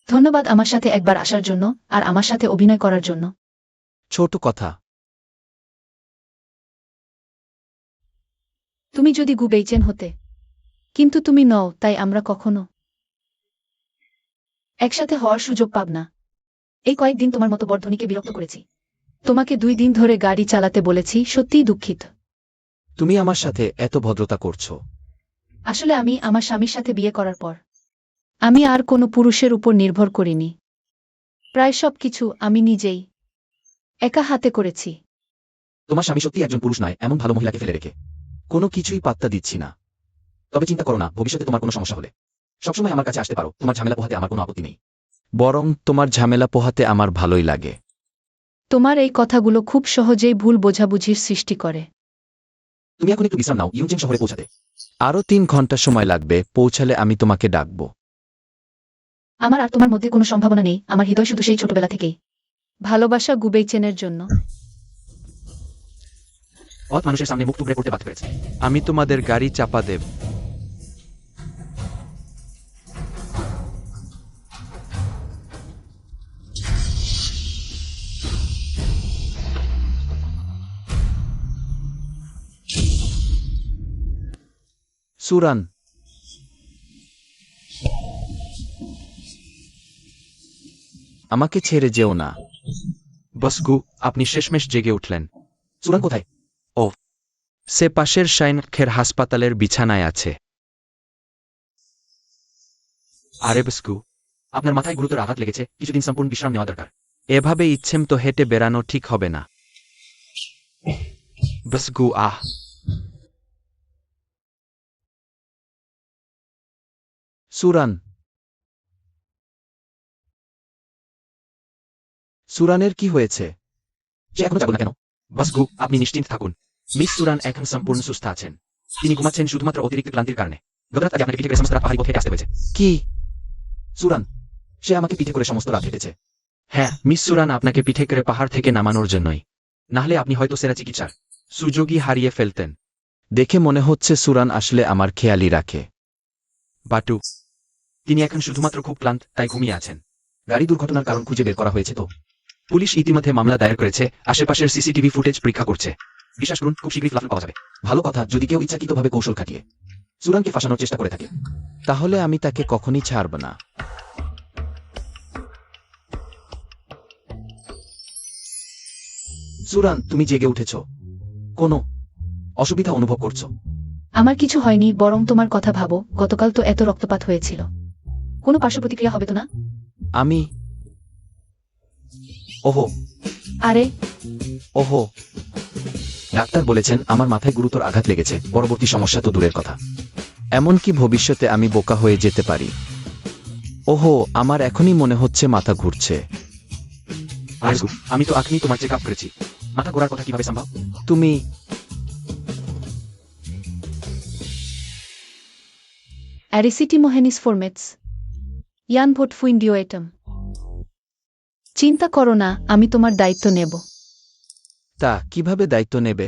ধন্যবাদ আমার সাথে একবার আসার জন্য আর আমার সাথে অভিনয় করার জন্য। ছোট কথা। তুমি যদি বেইচেন হতে, কিন্তু তুমি নও, তাই আমরা কখনো একসাথে হওয়ার সুযোগ পাব না। এই কয়েকদিন তোমার মতো বর্ধনীকে বিরক্ত করেছি। তোমাকে 2 দিন ধরে গাড়ি চালাতে বলেছি, সত্যিই দুঃখিত। তুমি আমার সাথে এত ভদ্রতা করছো। আসলে আমি আমার স্বামীর সাথে বিয়ে করার পর আমি আর কোনো পুরুষের উপর নির্ভর করিনি। প্রায় সবকিছু আমি নিজেই একা হাতে করেছি। তোমার স্বামী সত্যি একজন পুরুষ নয়, এমন ভালো মহিলাকে ফেলে রেখে কোনো কিছুই পাত্তা দিচ্ছি না। তবে চিন্তা করো না, ভবিষ্যতে তোমার কোনো সমস্যা হলে সবসময় আমার কাছে আসতে পারো, তোমার ঝামেলা পোহাতে আমার কোনো আপত্তি নেই। বরং তোমার ঝামেলা পোহাতে আমার ভালোই লাগে। তোমার এই কথাগুলো খুব সহজেই ভুল বোঝাবুঝির সৃষ্টি করে। তুমি এখন একটু বিশ্রাম নাও, ইয়ুনচেং শহরে পৌঁছাতে। আরও 3 ঘন্টা সময় লাগবে, পৌঁছালে আমি তোমাকে ডাকব। আমার আর তোমার মধ্যে কোনো সম্ভাবনা নেই, আমার হৃদয় শুধু সেই ছোটবেলা থেকেই ভালোবাসা গুবেইচেনের জন্য। অত মানুষের সামনে মুখ টুকরে করতে বাধ্য করেছে। আমি তোমাদের গাড়ি চাপা দেব। সুরান, আমাকে ছেড়ে যেও না। বসগু, আপনি শেষমেশ জেগে উঠলেন। সুরান কোথায়? সে পাশের শাইনখের হাসপাতালের বিছানায় আছে। আরে বসগু, আপনার মাথায় গুরুতর আঘাত লেগেছে, কিছুদিন সম্পূর্ণ বিশ্রাম নেওয়া দরকার। এভাবে ইচ্ছেম তো হেঁটে বেড়ানো ঠিক হবে না। বসগু, আহ। সুরান, সুরানের কি হয়েছে? সে এখনো যাবো না কেন? বসগু, আপনি নিশ্চিন্ত থাকুন, মিস সুরান এখন সম্পূর্ণ সুস্থ আছেন। তিনি ঘুমাচ্ছেন শুধুমাত্র অতিরিক্ত ক্লান্তির কারণে। গতরাত আগে আপনাকে পিঠে করে সমস্ত রাত পাহাড়ি পথে হেঁটে আসতে হয়েছে। কি? সুরান, সে আমাকে পিঠে করে সমস্ত রাত হেঁটেছে। হ্যাঁ, মিস সুরান আপনাকে পিঠে করে পাহাড় থেকে নামানোর জন্যই। নাহলে আপনি হয়তো সেরা চিকিৎসার সুযোগই হারিয়ে ফেলতেন। দেখে মনে হচ্ছে সুরান আসলে আমার খেয়ালই রাখে। বাটু, তিনি এখন শুধুমাত্র খুব ক্লান্ত, তাই ঘুমিয়ে আছেন। গাড়ি দুর্ঘটনার কারণ খুঁজে বের করা হয়েছে তো? পুলিশ ইতিমধ্যে মামলা দায়ের করেছে, আশেপাশের সিসিটিভি ফুটেজ পরীক্ষা করছে। বিশ্বাস করুন, খুব শীঘ্রই ফলাফল পাওয়া যাবে। ভালো কথা যদি কেউ ইচ্ছাকৃতভাবে কৌশল খাটিয়ে সুরানকে ফাঁসানোর চেষ্টা করে থাকে। তাহলে আমি তাকে কখনই ছাড়ব না। সুরান, তুমি জেগে উঠেছ? কোনো অসুবিধা অনুভব করছো? আমার কিছু হয়নি, বরং তোমার কথা ভাবো, গতকাল তো এত রক্তপাত হয়েছিল। কোনো পার্শ্ব প্রতিক্রিয়া হবে তো না? আমি ওহো, আরে ওহো, ডাক্তার বলেছেন আমার মাথায় গুরুতর আঘাত লেগেছে, পরবর্তী সমস্যা তো দূরের কথা। এমনকি ভবিষ্যতে আমি বোকা হয়ে যেতে পারি। ওহো, আমার এখনই মনে হচ্ছে মাথা ঘুরছে। আরজু, আমি তো এখনই তোমার চেক আপ করেছি। মাথা ঘোরার কথা কিভাবে সম্ভব? তুমি অ্যারিসিটিমোহেনিস ফরমেটস ইয়ান ভোট ফুইন্ডিওয়েটম। চিন্তা করো না, আমি তোমার দায়িত্ব নেব। তা কিভাবে দায়িত্ব নেবে?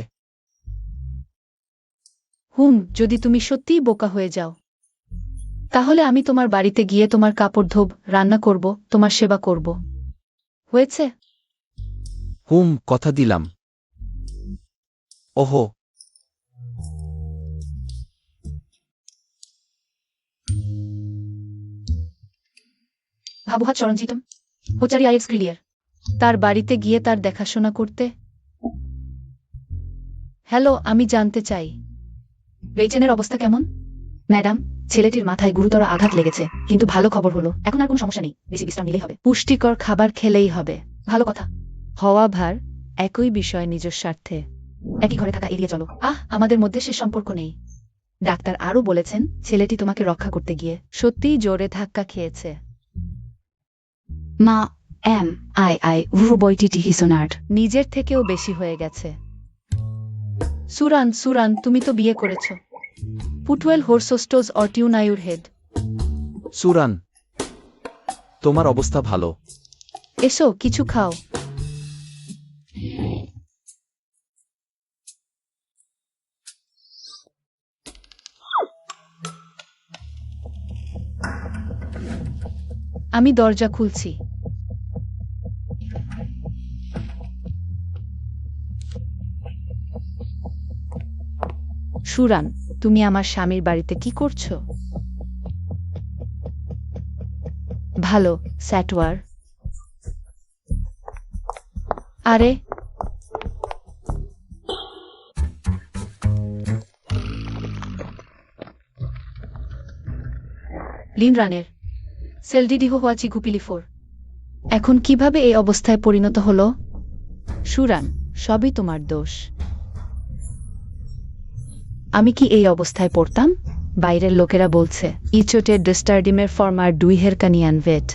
যদি তুমি সত্যিই বোকা হয়ে যাও, তাহলে আমি তোমার বাড়িতে গিয়ে তোমার কাপড় ধোব, রান্না করব, তোমার সেবা করব। হয়েছে? কথা দিলাম। ওহো, ভাবুহাত সরঞ্জিতম হোচারি আইএক্স ক্লিয়ার। তার বাড়িতে গিয়ে তার দেখাশোনা করতে। হ্যালো, আমি জানতে চাই বেইচেনের অবস্থা কেমন? ম্যাডাম, ছেলেটির মাথায় গুরুতর আঘাত লেগেছে, কিন্তু ভালো খবর হলো এখন আর কোনো সমস্যা নেই, বেশি বিশ্রাম নিলেই হবে। পুষ্টিকর খাবার খেলেই হবে। ভালো কথা। হওয়া ভার একই বিষয়, নিজের স্বার্থে একই ঘরে থাকা এড়িয়ে চলো। আমাদের মধ্যে সে সম্পর্ক নেই। ডাক্তার আরও বলেছেন ছেলেটি তোমাকে রক্ষা করতে গিয়ে সত্যিই জোরে ধাক্কা খেয়েছে। মা রুবইটিটি হিসোনার্ড নিজের থেকেও বেশি হয়ে গেছে। সুরান, তুমি তো বিয়ে করেছ। পুটওয়েল হোরসোস্টোজ অটিউনায়ুর হেড। সুরান, তোমার অবস্থা ভালো? এসো, কিছু খাও। আমি দরজা খুলছি। সুরান, তুমি আমার স্বামীর বাড়িতে কি করছো? ভালো, স্যাটওয়ার। আরে লিনরানের সেলডিডিহো হোয়াচি গুপিলিফোর। এখন কিভাবে এই অবস্থায় পরিণত হলো? সুরান, সবই তোমার দোষ। আমি কি এই অবস্থায় পড়তাম? বাইরের লোকেরা বলছে ইচোটে ডিস্টার্ডিমের ফর্মার ডুইহের কানিয়ান ভেট।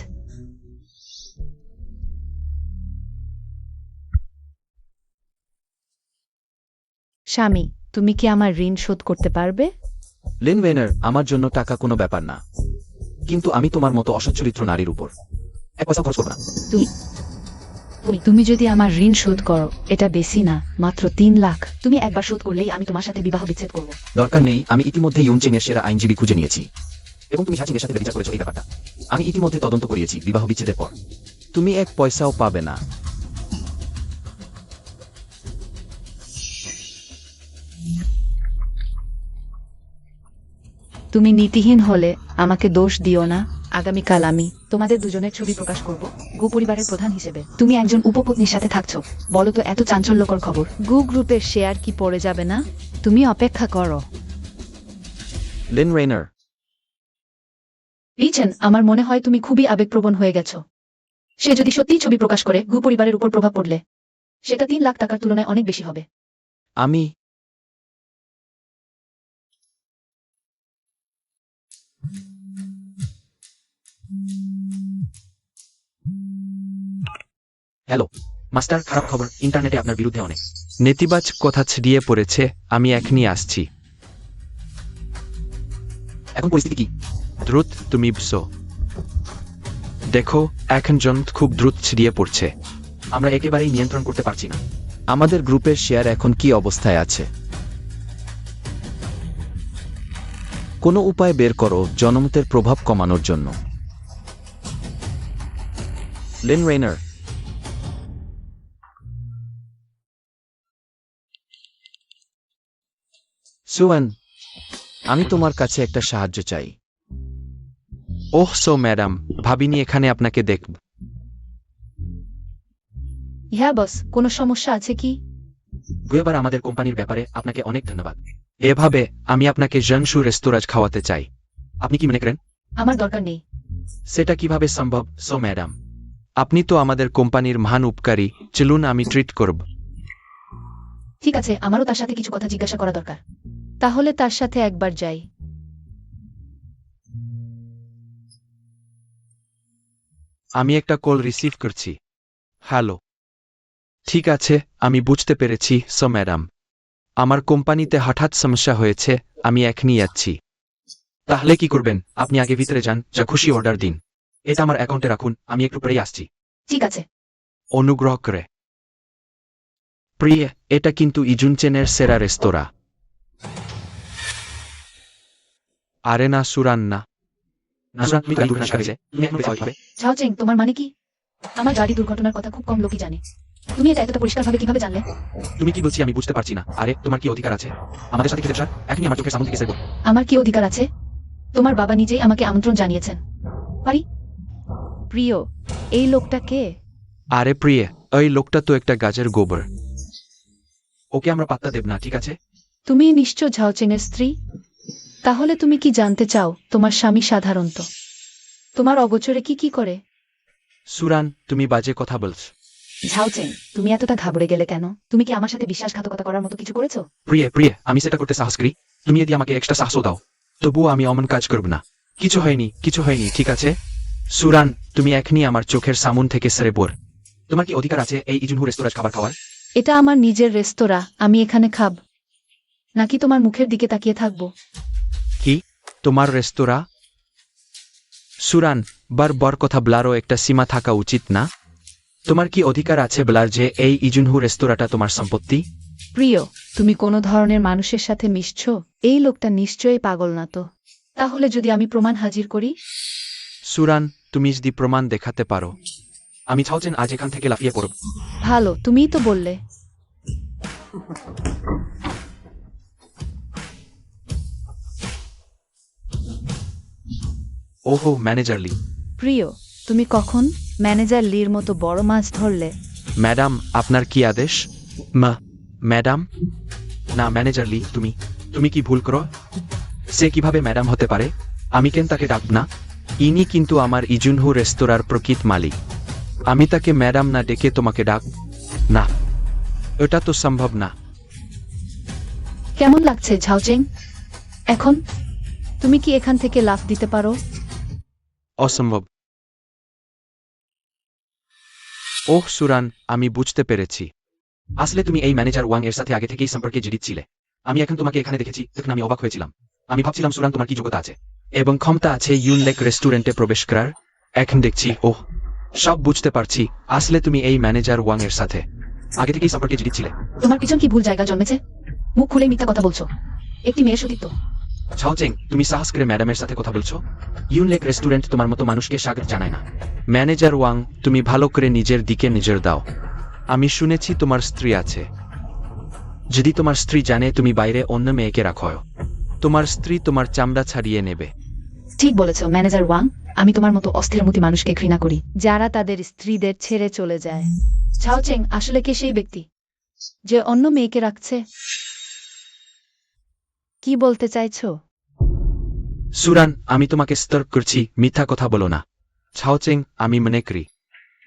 স্বামী, তুমি কি আমার ঋণ শোধ করতে পারবে? লিন ওয়েনার, আমার জন্য টাকা কোনো ব্যাপার না, কিন্তু আমি তোমার মতো অসচ্চরিত্র নারীর উপর এক পয়সা খরচ করবো না। তুমি যদি আমার ঋণ শোধ করো, এটা বেশি না, মাত্র 3 লাখ। তুমি একবার শোধ করলেই আমি তোমার সাথে বিবাহ বিচ্ছেদ করব। দরকার নেই, আমি ইতিমধ্যে ইউনচেং এর সেরা আইনজীবী খুঁজে নিয়েছি এবং তুমি ঝাচিং এর সাথে বিচার করেছো এই ব্যাপারটা। আমি ইতিমধ্যে তদন্ত করিয়েছি বিবাহ বিচ্ছেদের পর। তুমি 1 পয়সাও পাবে না। তুমি নীতিহীন হলে আমাকে দোষ দিও না। আগামীকাল আমি তোমাদের দুজনের ছবি প্রকাশ করব গু পরিবারের প্রধান হিসেবে। তুমি একজন উপপত্নীর সাথে থাকছো, বলো তো এত চাঞ্চল্যকর খবর গু গ্রুপের শেয়ার কি পড়ে যাবে না? তুমি অপেক্ষা করো। লিন রেইনার, লিচেন, আমার মনে হয় তুমি খুবই আবেগপ্রবণ হয়ে গেছো। সে যদি সত্যিই ছবি প্রকাশ করে গু পরিবারের উপর প্রভাব পড়লে সেটা 3 লাখ টাকার তুলনায় অনেক বেশি হবে। আমি হ্যালো মাস্টার, খারাপ খবর, ইন্টারনেটে আপনার বিরুদ্ধে অনেক নেতিবাচক কথা ছড়িয়ে পড়েছে। আমি এখনই আসছি। এখন পরিস্থিতি কি? দ্রুত তুমি বসো। দেখো, এখন জন খুব দ্রুত ছড়িয়ে পড়ছে। আমরা একেবারেই নিয়ন্ত্রণ করতে পারছি না। আমাদের গ্রুপের শেয়ার এখন কি অবস্থায় আছে? কোনো উপায় বের করো জনমতের প্রভাব কমানোর জন্য। লিন রেইনার, সুয়ান, আমি তোমার কাছে একটা সাহায্য চাই। ওহ সো ম্যাডাম, ভাবিনি এখানে আপনাকে দেখব। হ্যাঁ বস, কোনো সমস্যা আছে কি? গুয়েবার আমাদের কোম্পানির ব্যাপারে আপনাকে অনেক ধন্যবাদ। এভাবে আমি আপনাকে জনসু রেস্তোরাঁ খাওয়াতে চাই। আপনি কি মনে করেন? আমার দরকার নেই। সেটা কিভাবে সম্ভব সো ম্যাডাম? আপনি তো আমাদের কোম্পানির মহান উপকারী, চলুন আমি ট্রিট করব। ঠিক আছে, আমারও তার সাথে কিছু কথা জিজ্ঞাসা করা দরকার। তাহলে তার সাথে একবার যাই। আমি একটা কল রিসিভ করছি। হ্যালো। ঠিক আছে, আমি বুঝতে পেরেছি সো ম্যাডাম। আমার কোম্পানিতে হঠাৎ সমস্যা হয়েছে, আমি এখনই যাচ্ছি। তাহলে কি করবেন? আপনি আগে ভিতরে যান, যা খুশি অর্ডার দিন। এটা আমার অ্যাকাউন্টে রাখুন, আমি একটু পরেই আসছি। ঠিক আছে। অনুগ্রহ করে। প্রিয়, এটা কিন্তু ইজুনচেনের সেরা রেস্তোরাঁ। আরে না সুরান না। নাজরান, তুমি গাড়ি দুর্ঘটনা করেছে, তুমি এখন বেঁচে হবে। ঝাওচেং, তোমার মানে কি? আমার গাড়ি দুর্ঘটনার কথা খুব কম লোকই জানে। তুমি এটা এতটা পরিষ্কারভাবে কিভাবে জানলে? তুমি কি বলছি আমি বুঝতে পারছি না। আরে তোমার কি অধিকার আছে আমাদের সাথে খেতে বসার? এখনই আমার চোখের সামনে থেকে সেরবো। আমার কি অধিকার আছে? তোমার বাবা নিজেই আমাকে আমন্ত্রণ জানিয়েছেন। পারি? প্রিয়, এই লোকটা কে? আরে প্রিয়, ওই লোকটা তো একটা গাছের গোবর। ওকে আমরা পাত্তা দেব না, ঠিক আছে? তুমি নিশ্চয় ঝাওচেং এর স্ত্রী? তাহলে তুমি কি জানতে চাও তোমার স্বামী সাধারণত তোমার অগোচরে কি কি করে? সুরান, তুমি বাজে কথা বলছ। ঝাওচেং, তুমি এতটা ঘাবড়ে গেলে কেন? তুমি কি আমার সাথে বিশ্বাসঘাতকতা করার মতো কিছু করেছো? প্রিয়, আমি সেটা করতে সাহস করি। তুমি যদি আমাকে এক্সট্রা সাহসও দাও, তবুও আমি অমন কাজ করব না। কিছু হয়নি, ঠিক আছে? সুরান, তুমি এখনই আমার চোখের সামুন থেকে সরে পড়। তোমার কি অধিকার আছে এই ইজুনহু রেস্তোরাঁ খাবার খাওয়ার? এটা আমার নিজের রেস্তোরাঁ, আমি এখানে খাব নাকি তোমার মুখের দিকে তাকিয়ে থাকবো? কি তোমার রেস্তোরাঁ? সুরান, বারবার কথা বলারও একটা সীমা থাকা উচিত না? তোমার কি অধিকার আছে বলার যে এই ইজুনহু রেস্তোরাঁটা তোমার সম্পত্তি? প্রিয়, তুমি কোনো ধরনের মানুষের সাথে মিশছো? এই লোকটা নিশ্চয়ই পাগল না তো? তাহলে যদি আমি প্রমাণ হাজির করি? সুরান, তুমি যদি প্রমাণ দেখাতে পারো। আমি ঝাওচেন আজ এখান থেকে লাফিয়ে পড়ব। ভালো, তুমিই তো বললে। ওহো, ম্যানেজার লি। প্রিয়, তুমি কখন ম্যানেজার লির মতো বড় মাছ ধরলে? ম্যাডাম, আপনার কি আদেশ? ম্যাডাম? না ম্যানেজার লি, তুমি কি ভুল করো? সে কিভাবে ম্যাডাম হতে পারে? আমি কেন তাকে ডাকব না? ইনি কিন্তু আমার ইজুনহু রেস্তোরাঁর প্রকৃত মালিক। আমি তাকে ম্যাডাম না ডেকে তোমাকে ডাক? না, এটা তো সম্ভব না। কেমন লাগছে ঝাওচেং এখন? তুমি কি এখান থেকে লাফ দিতে পারো? অসম্ভব। ওহ সুরান, আমি বুঝতে পেরেছি। আসলে তুমি এই ম্যানেজার ওয়াং এর সাথে আগে থেকেই সম্পর্কে জড়িত ছিলে। আমি এখন তোমাকে এখানে দেখেছি, তখন আমি অবাক হয়েছিলাম। আমি ভাবছিলাম সুরান তোমার কি যোগ্যতা আছে এবং ক্ষমতা আছে ইউনলেক রেস্টুরেন্টে প্রবেশ করার। এখন দেখছি, ওহ, সব বুঝতে পারছি। আসলে তুমি এই ম্যানেজার ওয়াং এর সাথে আগে থেকেই সম্পর্কে জড়িত ছিলে। তোমার পিছন কি ভুল জায়গা জন্মেছে? মুখ খুলে মিথ্যা কথা বলছো। একটি মেয়ের সতীত্ব। ছাওচেং, তুমি সাহস করে ম্যাডামের সাথে কথা বলছো? ইউনলেক রেস্টুরেন্ট তোমার মতো মানুষকে স্বাগত জানায় না। ম্যানেজার ওয়াং, তুমি ভালো করে নিজের দিকে নজর দাও। আমি শুনেছি তোমার স্ত্রী আছে। যদি তোমার স্ত্রী জানে তুমি বাইরে অন্য মেয়েকে রাখো, তোমার স্ত্রী তোমার চামড়া ছাড়িয়ে নেবে। ঠিক বলেছ ম্যানেজার ওয়াং, আমি তোমার মতো অস্থিরমতি মানুষকে ঘৃণা করি। যারা তাদের স্ত্রীদের ছেড়ে চলে যায়। ছাওচেং আসলে কে সেই ব্যক্তি? যে অন্য মেয়েকে রাখছে? কি বলতে চাইছো? সুরান, আমি তোমাকে সতর্ক করছি, মিথ্যা কথা বলো না। ছাওচেং, আমি মনে করি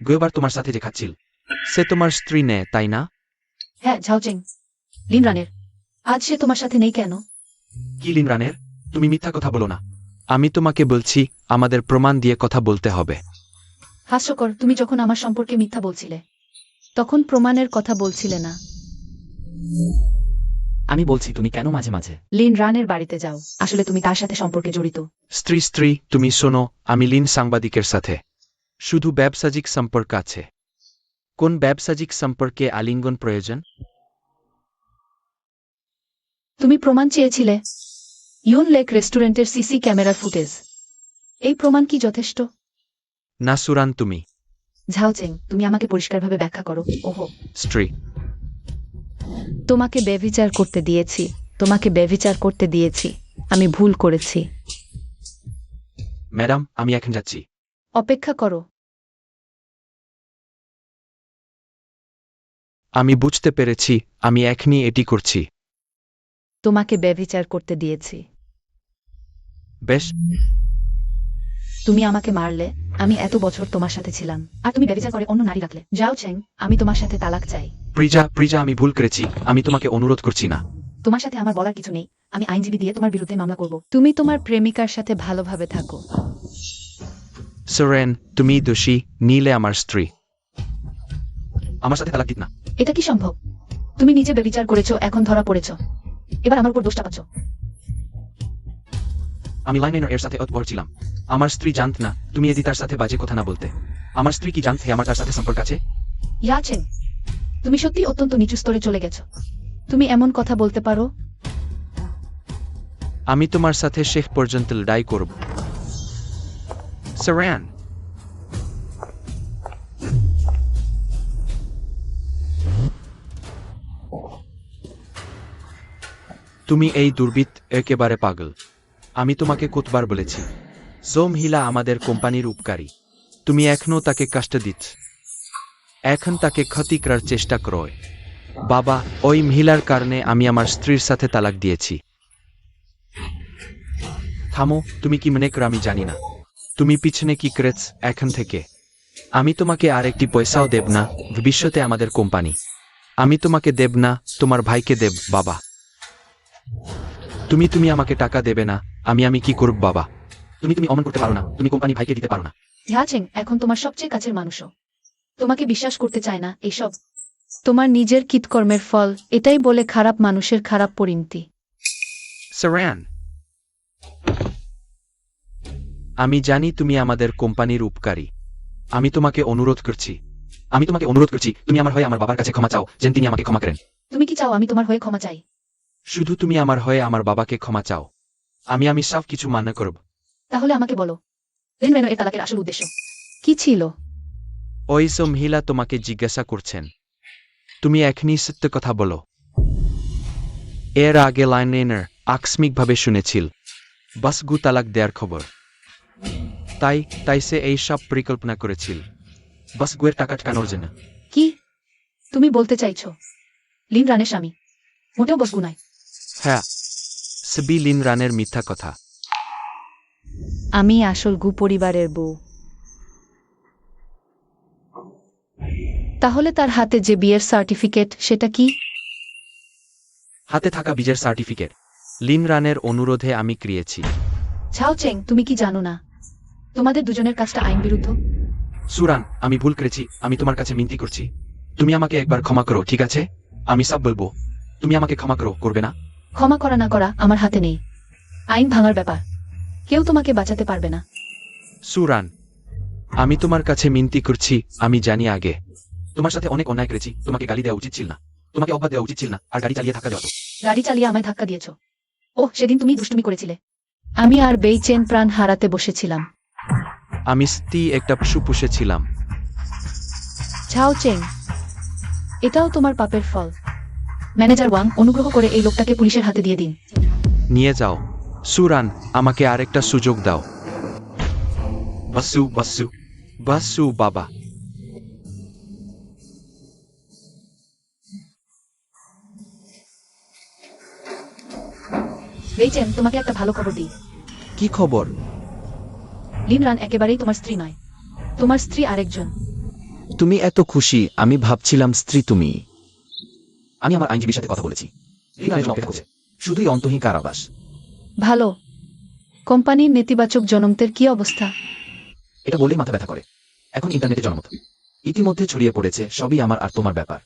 গতবার তোমার সাথে যে খাচ্ছিল সে তোমার স্ত্রী নেয়, তাই না? হ্যাঁ ছাওচেং, লিন রানের। আজ সে তোমার সাথে নেই কেন? কি লিন রানের? তুমি মিথ্যা কথা বলো না। আমি তোমাকে বলছি, আমাদের প্রমাণ দিয়ে কথা বলতে হবে। হাস্যকর, তুমি যখন আমার সম্পর্কে মিথ্যা বলছিলে তখন প্রমাণের কথা বলছিলে না। আমি বলছি তুমি কেন মাঝে মাঝে লিন রানের বাড়িতে যাও। আসলে তুমি তার সাথে সম্পর্কে জড়িত। স্ত্রী, তুমি শোনো, আমি লিন সাংবাদিকের সাথে শুধু ব্যবসায়িক সম্পর্ক আছে। কোন ব্যবসায়িক সম্পর্কে আলিঙ্গন প্রয়োজন? তুমি প্রমাণ চেয়েছিলে, ইউনলেক রেস্টুরেন্টের সিসি ক্যামেরার ফুটেজ। এই প্রমাণ কি যথেষ্ট? না সুরান, তুমি ঝাওচেং, তুমি আমাকে পরিষ্কারভাবে ব্যাখ্যা করো। ওহো, স্ত্রী। তোমাকে ব্যভিচার করতে দিয়েছি, তোমাকে ব্যভিচার করতে দিয়েছি। আমি ভুল করেছি। ম্যাডাম, আমি এখন যাচ্ছি। অপেক্ষা করো। আমি বুঝতে পেরেছি, আমি এখনই এটি করছি। তোমাকে ব্যভিচার করতে দিয়েছি। বেশ, তুমি আমাকে মারলে, আমি এত বছর তোমার সাথে ছিলাম, আর তুমি ব্যভিচার করে অন্য নারী রাখলে। ঝাওচেং, আমি তোমার সাথে তালাক চাই। প্রিজা, আমি ভুল করেছি। আমি তোমাকে অনুরোধ করছি না। তোমার সাথে আমার বলার কিছু নেই। আমি আইনজীবী দিয়ে তোমার বিরুদ্ধে মামলা করব। তুমি তোমার প্রেমিকার সাথে ভালোভাবে থাকো। সোরেন, তুমি দোষী, নীলে আমার স্ত্রী। আমার সাথে তালাক দিত না। এটা কি সম্ভব? তুমি নিজে ব্যভিচার করেছো, এখন ধরা পড়েছ, এবার আমার উপর দোষটা পাচ্ছ। আমি লাইনার এর সাথে অতপর ছিলাম। আমার স্ত্রী জানত না তুমি এদি তার সাথে বাজে কথা না বলতে। আমার স্ত্রী কি জানতে আমার তার সাথে সম্পর্ক আছে? ইয়াচেং, তুমি সত্যি অত্যন্ত নিচু স্তরে চলে গেছো। তুমি এমন কথা বলতে পারো? আমি তোমার সাথে শেষ পর্যন্ত লড়াই করব। সোরেন, তুমি এই দুর্বৃত্ত একেবারে পাগল। আমি তোমাকে কতবার বলেছি, জো মহিলা আমাদের কোম্পানির উপকারী। তুমি এখনো তাকে কষ্ট দিচ্ছ। এখন তাকে ক্ষতি করার চেষ্টা করো। বাবা, ওই মহিলার কারণে আমি আমার স্ত্রীর সাথে তালাক দিয়েছি। থামো, তুমি কি মনে করো আমি জানি না তুমি পিছনে কি করেছ? এখন থেকে আমি তোমাকে আর একটি পয়সাও দেব না। ভবিষ্যতে আমাদের কোম্পানি। আমি তোমাকে দেব না, তোমার ভাইকে দেব। বাবা, তুমি আমাকে টাকা দেবে না। আমি কি করব বাবা? তুমি অমন করতে পারো না। তুমি কোম্পানি ভাইকে দিতে পারো না। ইয়াচেং, এখন তোমার সবচেয়ে কাছের মানুষও তোমাকে বিশ্বাস করতে চায় না। এইসব তোমার নিজের কৃতকর্মের ফল। এটাই বলে খারাপ মানুষের খারাপ পরিণতি। সোরেন, আমি জানি তুমি আমাদের কোম্পানির উপকারী। আমি তোমাকে অনুরোধ করছি, তুমি আমার হয়ে আমার বাবার কাছে ক্ষমা চাও, যেন তিনি আমাকে ক্ষমা করেন। তুমি কি চাও আমি তোমার হয়ে ক্ষমা চাই? শুধু তুমি আমার হয়ে আমার বাবাকে ক্ষমা চাও। আমি সব কিছু মান্য করব। তাহলে আমাকে বলো, লিন রেনো এর তালাকের আসল উদ্দেশ্য কি ছিল? ওই সব মহিলা তোমাকে জিজ্ঞাসা করছেন। তুমি এখনই সত্য কথা বলো। এর আগে লাইনার আকস্মিকভাবে শুনেছিল বাসগু তালাক দেওয়ার খবর। তাই সে এই সব পরিকল্পনা করেছিল বাস গুয়ের টাকা ঠকানোর জন্য। কি তুমি বলতে চাইছো লিন রানের স্বামী মোটেও বসগু নয়? হ্যাঁ, সবই লিন রানের মিথ্যা কথা। আমি আসল গু পরিবারের বউ। তাহলে তার হাতে যে বিয়ের সার্টিফিকেট, সেটা কি? হাতে থাকা বীজের সার্টিফিকেট লিন রানের অনুরোধে আমি ক্রিয়েছি। ছাও চেং, তুমি কি জানো না তোমাদের দুজনের কাজটা আইন বিরুদ্ধ? সুরান, আমি ভুল করেছি, আমি তোমার কাছে মিনতি করছি। তুমি আমাকে একবার ক্ষমা করো, ঠিক আছে? আমি সব বলবো। তুমি আমাকে ক্ষমা করো, করবে না? ক্ষমা করা না করা আমার হাতে নেই। আইন ভাঙার ব্যাপার। কেউ তোমাকে বাঁচাতে পারবে না। সুরান, আমি তোমার কাছে মিনতি করছি, আমি জানি আগে তোমার সাথে অনেক অন্যায় করেছি। তোমাকে গালি দেওয়া উচিত ছিল না, তোমাকে অবাধ দেওয়া উচিত ছিল না, আর গাড়ি চালিয়ে ধাক্কা দেওয়া তো। গাড়ি চালিয়ে আমায় ধাক্কা দিয়েছো। ওহ, সেদিন তুমি দুষ্টুমি করেছিলে। আমি আর বেইচেন প্রাণ হারাতে বসেছিলাম। আমি স্ত্রী একটা পশু পুষেছিলাম। ছাও চেং, এটাও তোমার পাপের ফল। ম্যানেজার ওয়াং, অনুগ্রহ করে এই লোকটাকে পুলিশের হাতে দিয়ে দিন। নিয়ে যাও। সুরান, আমাকে আরেকটা সুযোগ দাও। বাসু বাসু বাসু বাবা। বেইচেন, তোমাকে একটা ভালো খবর দিই। কি খবর? লিনরান একেবারেই তোমার স্ত্রী নয়। তোমার স্ত্রী আরেকজন। তুমি এত খুশি, আমি ভাবছিলাম স্ত্রী তুমি। আমি আমার আইনজীবীর সাথে কথা বলেছি। লিনারের জন্য অপেক্ষা করছে। শুধুই অন্তহীন কারাবাস। ভালো। কোম্পানির নেতিবাচক জনমতের কি অবস্থা? এটা বলেই মাথা ব্যথা করে। এখন ইন্টারনেটে জনমত ইতিমধ্যে ছড়িয়ে পড়েছে, সবই আমার আর তোমার ব্যাপার।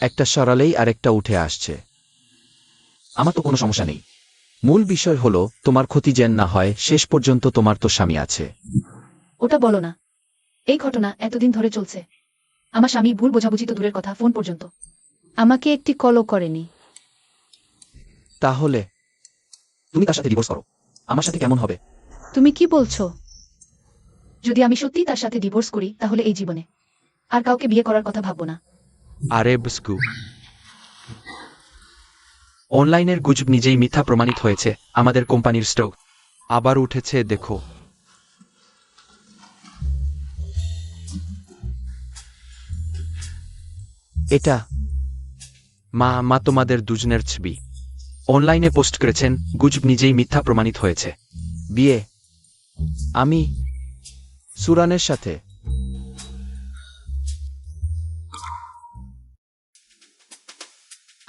একটা সরালেই আরেকটা উঠে আসছে। আমার তো কোনো সমস্যা নেই। মূল বিষয় হলো তোমার ক্ষতি যেন না হয়। শেষ পর্যন্ত তোমার তো স্বামী আছে। ওটা বলো না। এই ঘটনা এতদিন ধরে চলছে। আমার স্বামী ভুল বোঝাবুঝি তো দূরের কথা, ফোন পর্যন্ত আমাকে একটি কলও করেনি। তাহলে তুমি তার সাথে ডিভোর্স করো। আমার সাথে কেমন হবে? তুমি কি বলছো? যদি আমি সত্যিই তার সাথে ডিভোর্স করি, তাহলে এই জীবনে আর কাউকে বিয়ে করার কথা ভাববো না। আরে বস্কু, অনলাইনের গুজব নিজেই মিথ্যা প্রমাণিত হয়েছে। আমাদের কোম্পানির স্টক আবার উঠেছে, দেখো। এটা মা তোমাদের দুজনের ছবি অনলাইনে পোস্ট করেছেন। গুজব নিজেই মিথ্যা প্রমাণিত হয়েছে। বিয়ে আমি সুরানের সাথে।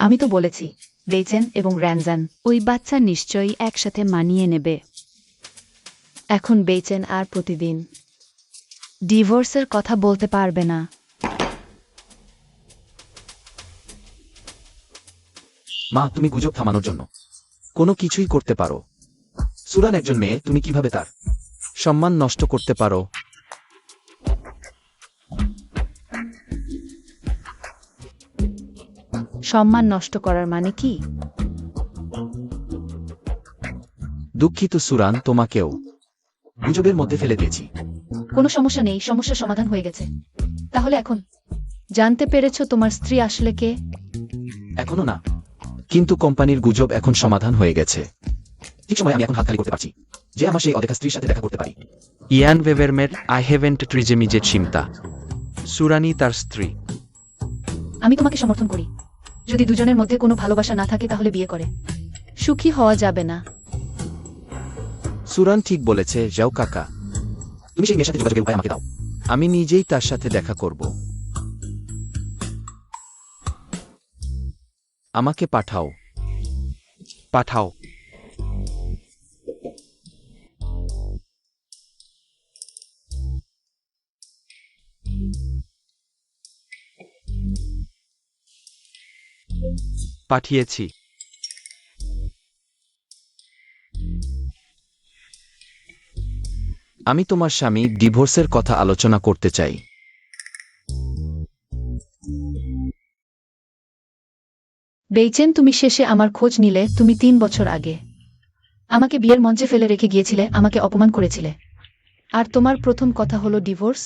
আমি তো বলেছি, বেইচেন এবং র্যানজান। ওই বাচ্চা নিশ্চয়ই একসাথে মানিয়ে নেবে। এখন বেইচেন আর প্রতিদিন ডিভোর্সের কথা বলতে পারবে না। মা, তুমি গুজব থামানোর জন্য কোনো কিছুই করতে পারো। সুরান একজন মেয়ে, তুমি কিভাবে তার সম্মান নষ্ট করতে পারো? সম্মান নষ্ট করার মানে কি? দুঃখিত সুরান, তোমাকেও গুজবের মধ্যে ফেলে দিয়েছি। কোনো সমস্যা নেই, সমস্যার সমাধান হয়ে গেছে। তাহলে এখন জানতে পেরেছো তোমার স্ত্রী আসলে কে? এখনো না, কিন্তু কোম্পানির গুজব এখন সমাধান হয়ে গেছে। ঠিক সময় আমি এখন হাত খালি করতে পারছি, যে আমার সেই অদেখা স্ত্রীর সাথে দেখা করতে পারি। ইয়ান ভেভারমের আই হ্যাভেন্ট ট্রিজেমিজে চিন্তা। সুরানি তার স্ত্রী। আমি তোমাকে সমর্থন করি। যদি দুজনের মধ্যে কোনো ভালোবাসা না থাকে, তাহলে বিয়ে করে সুখী হওয়া যাবে না। সুরান ঠিক বলেছে। যাও কাকা, তুমি সেই মেয়ের সাথে যোগাযোগের উপায় আমাকে দাও। আমি নিজেই তার সাথে দেখা করব। আমাকে পাঠাও। পাঠাও। পাঠিয়েছি। আমি তোমার স্বামী, ডিভোর্সের কথা আলোচনা করতে চাই। বেইচেন, তুমি শেষে আমার খোঁজ নিলে। তুমি 3 বছর আগে আমাকে বিয়ের মঞ্চে ফেলে রেখে গিয়েছিলে, আমাকে অপমান করেছিলে। আর তোমার প্রথম কথা হলো ডিভোর্স।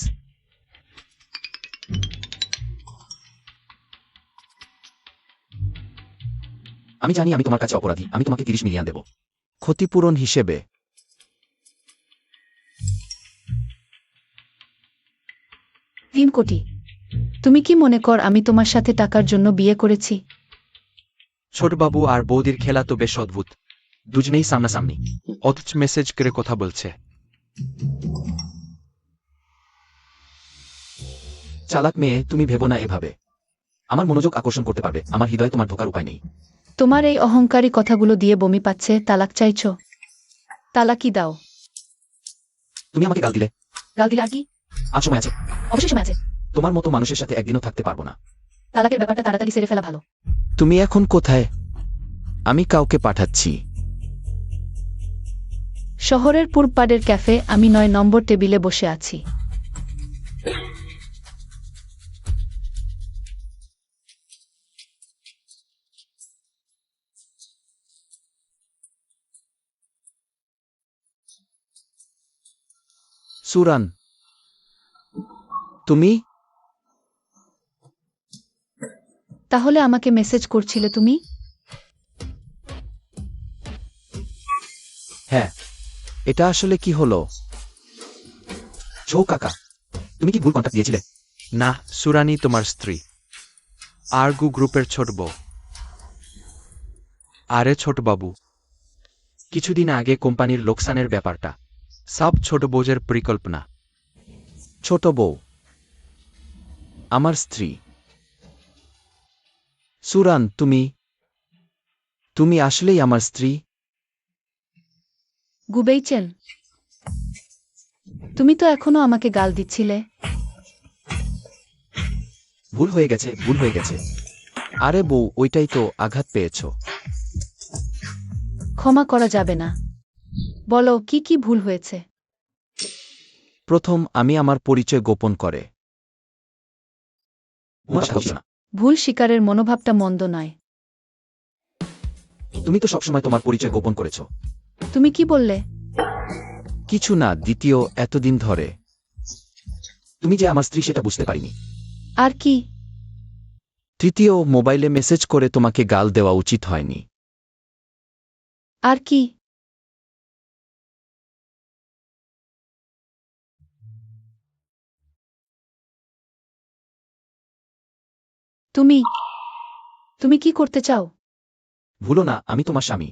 আমি জানি আমি তোমার কাছে অপরাধী। আমি তোমাকে 30 মিলিয়ন দেব ক্ষতিপূরণ হিসেবে। 3 কোটি? তুমি কি মনে কর আমি তোমার সাথে টাকার জন্য বিয়ে করেছি? ছোটবাবু আর বৌদির খেলা তো বেশ অদ্ভুত। দুজনেই সামনাসামনি, অথচ মেসেজ করে কথা বলছে। চালাক মেয়ে, তুমি ভেবো না এভাবে। আমার মনোযোগ আকর্ষণ করতে পারবে। আমার হৃদয়ে তোমার ঢোকার উপায় নেই। তোমার এই অহংকারী কথাগুলো দিয়ে বমি পাচ্ছে। তালাক চাইছো? তালাকি দাও। তুমি আমাকে গাল দিলে। গাল দিলে আর কি? আজ সময় আছে। অবশ্যই সময় আছে। তোমার মতো মানুষের সাথে একদিনও থাকতে পারবো না। তালাকের ব্যাপারটা তাড়াতাড়ি সেরে ফেলা ভালো। তুমি এখন কোথায়? আমি কাউকে পাঠাচ্ছি। শহরের পূর্বপাড়ের ক্যাফে আমি 9 নম্বর টেবিলে বসে আছি। সুরান, তুমি? তাহলে আমাকে মেসেজ করছিলে তুমি? হ্যাঁ। এটা আসলে কি হলো? ছো কাকা, তুমি কি ভুল কন্টাক্ট দিয়েছিলে? না, সুরানি তোমার স্ত্রী। আরগু গ্রুপের ছোট বউ। আরে ছোট বাবু, কিছুদিন আগে কোম্পানির লোকসানের ব্যাপারটা সব ছোট বউজের পরিকল্পনা। ছোট বউ আমার স্ত্রী। সুরান, তুমি আসলেই আমার স্ত্রী? গুবেইচেন, তুমি তো এখনো আমাকে গাল দিচ্ছিলে। ভুল হয়ে গেছে, ভুল হয়ে গেছে। আরে বউ, ওইটাই তো, আঘাত পেয়েছ। ক্ষমা করা যাবে না। বলো কি কি ভুল হয়েছে? প্রথম, আমি আমার পরিচয় গোপন করে। তোমার কথা বলছো না। ভুল স্বীকারের মনোভাবটা মন্দ নয়। তুমি তো সবসময় তোমার পরিচয় গোপন করেছো। তুমি কি বললে? কিছু না। দ্বিতীয়, এতদিন ধরে তুমি যে আমার স্ত্রী সেটা বুঝতে পারিনি। আর কি? তৃতীয়, মোবাইলে মেসেজ করে তোমাকে গাল দেওয়া উচিত হয়নি। আর কি? তুমি তুমি কি করতে চাও? ভুলো না, আমি তোমার স্বামী।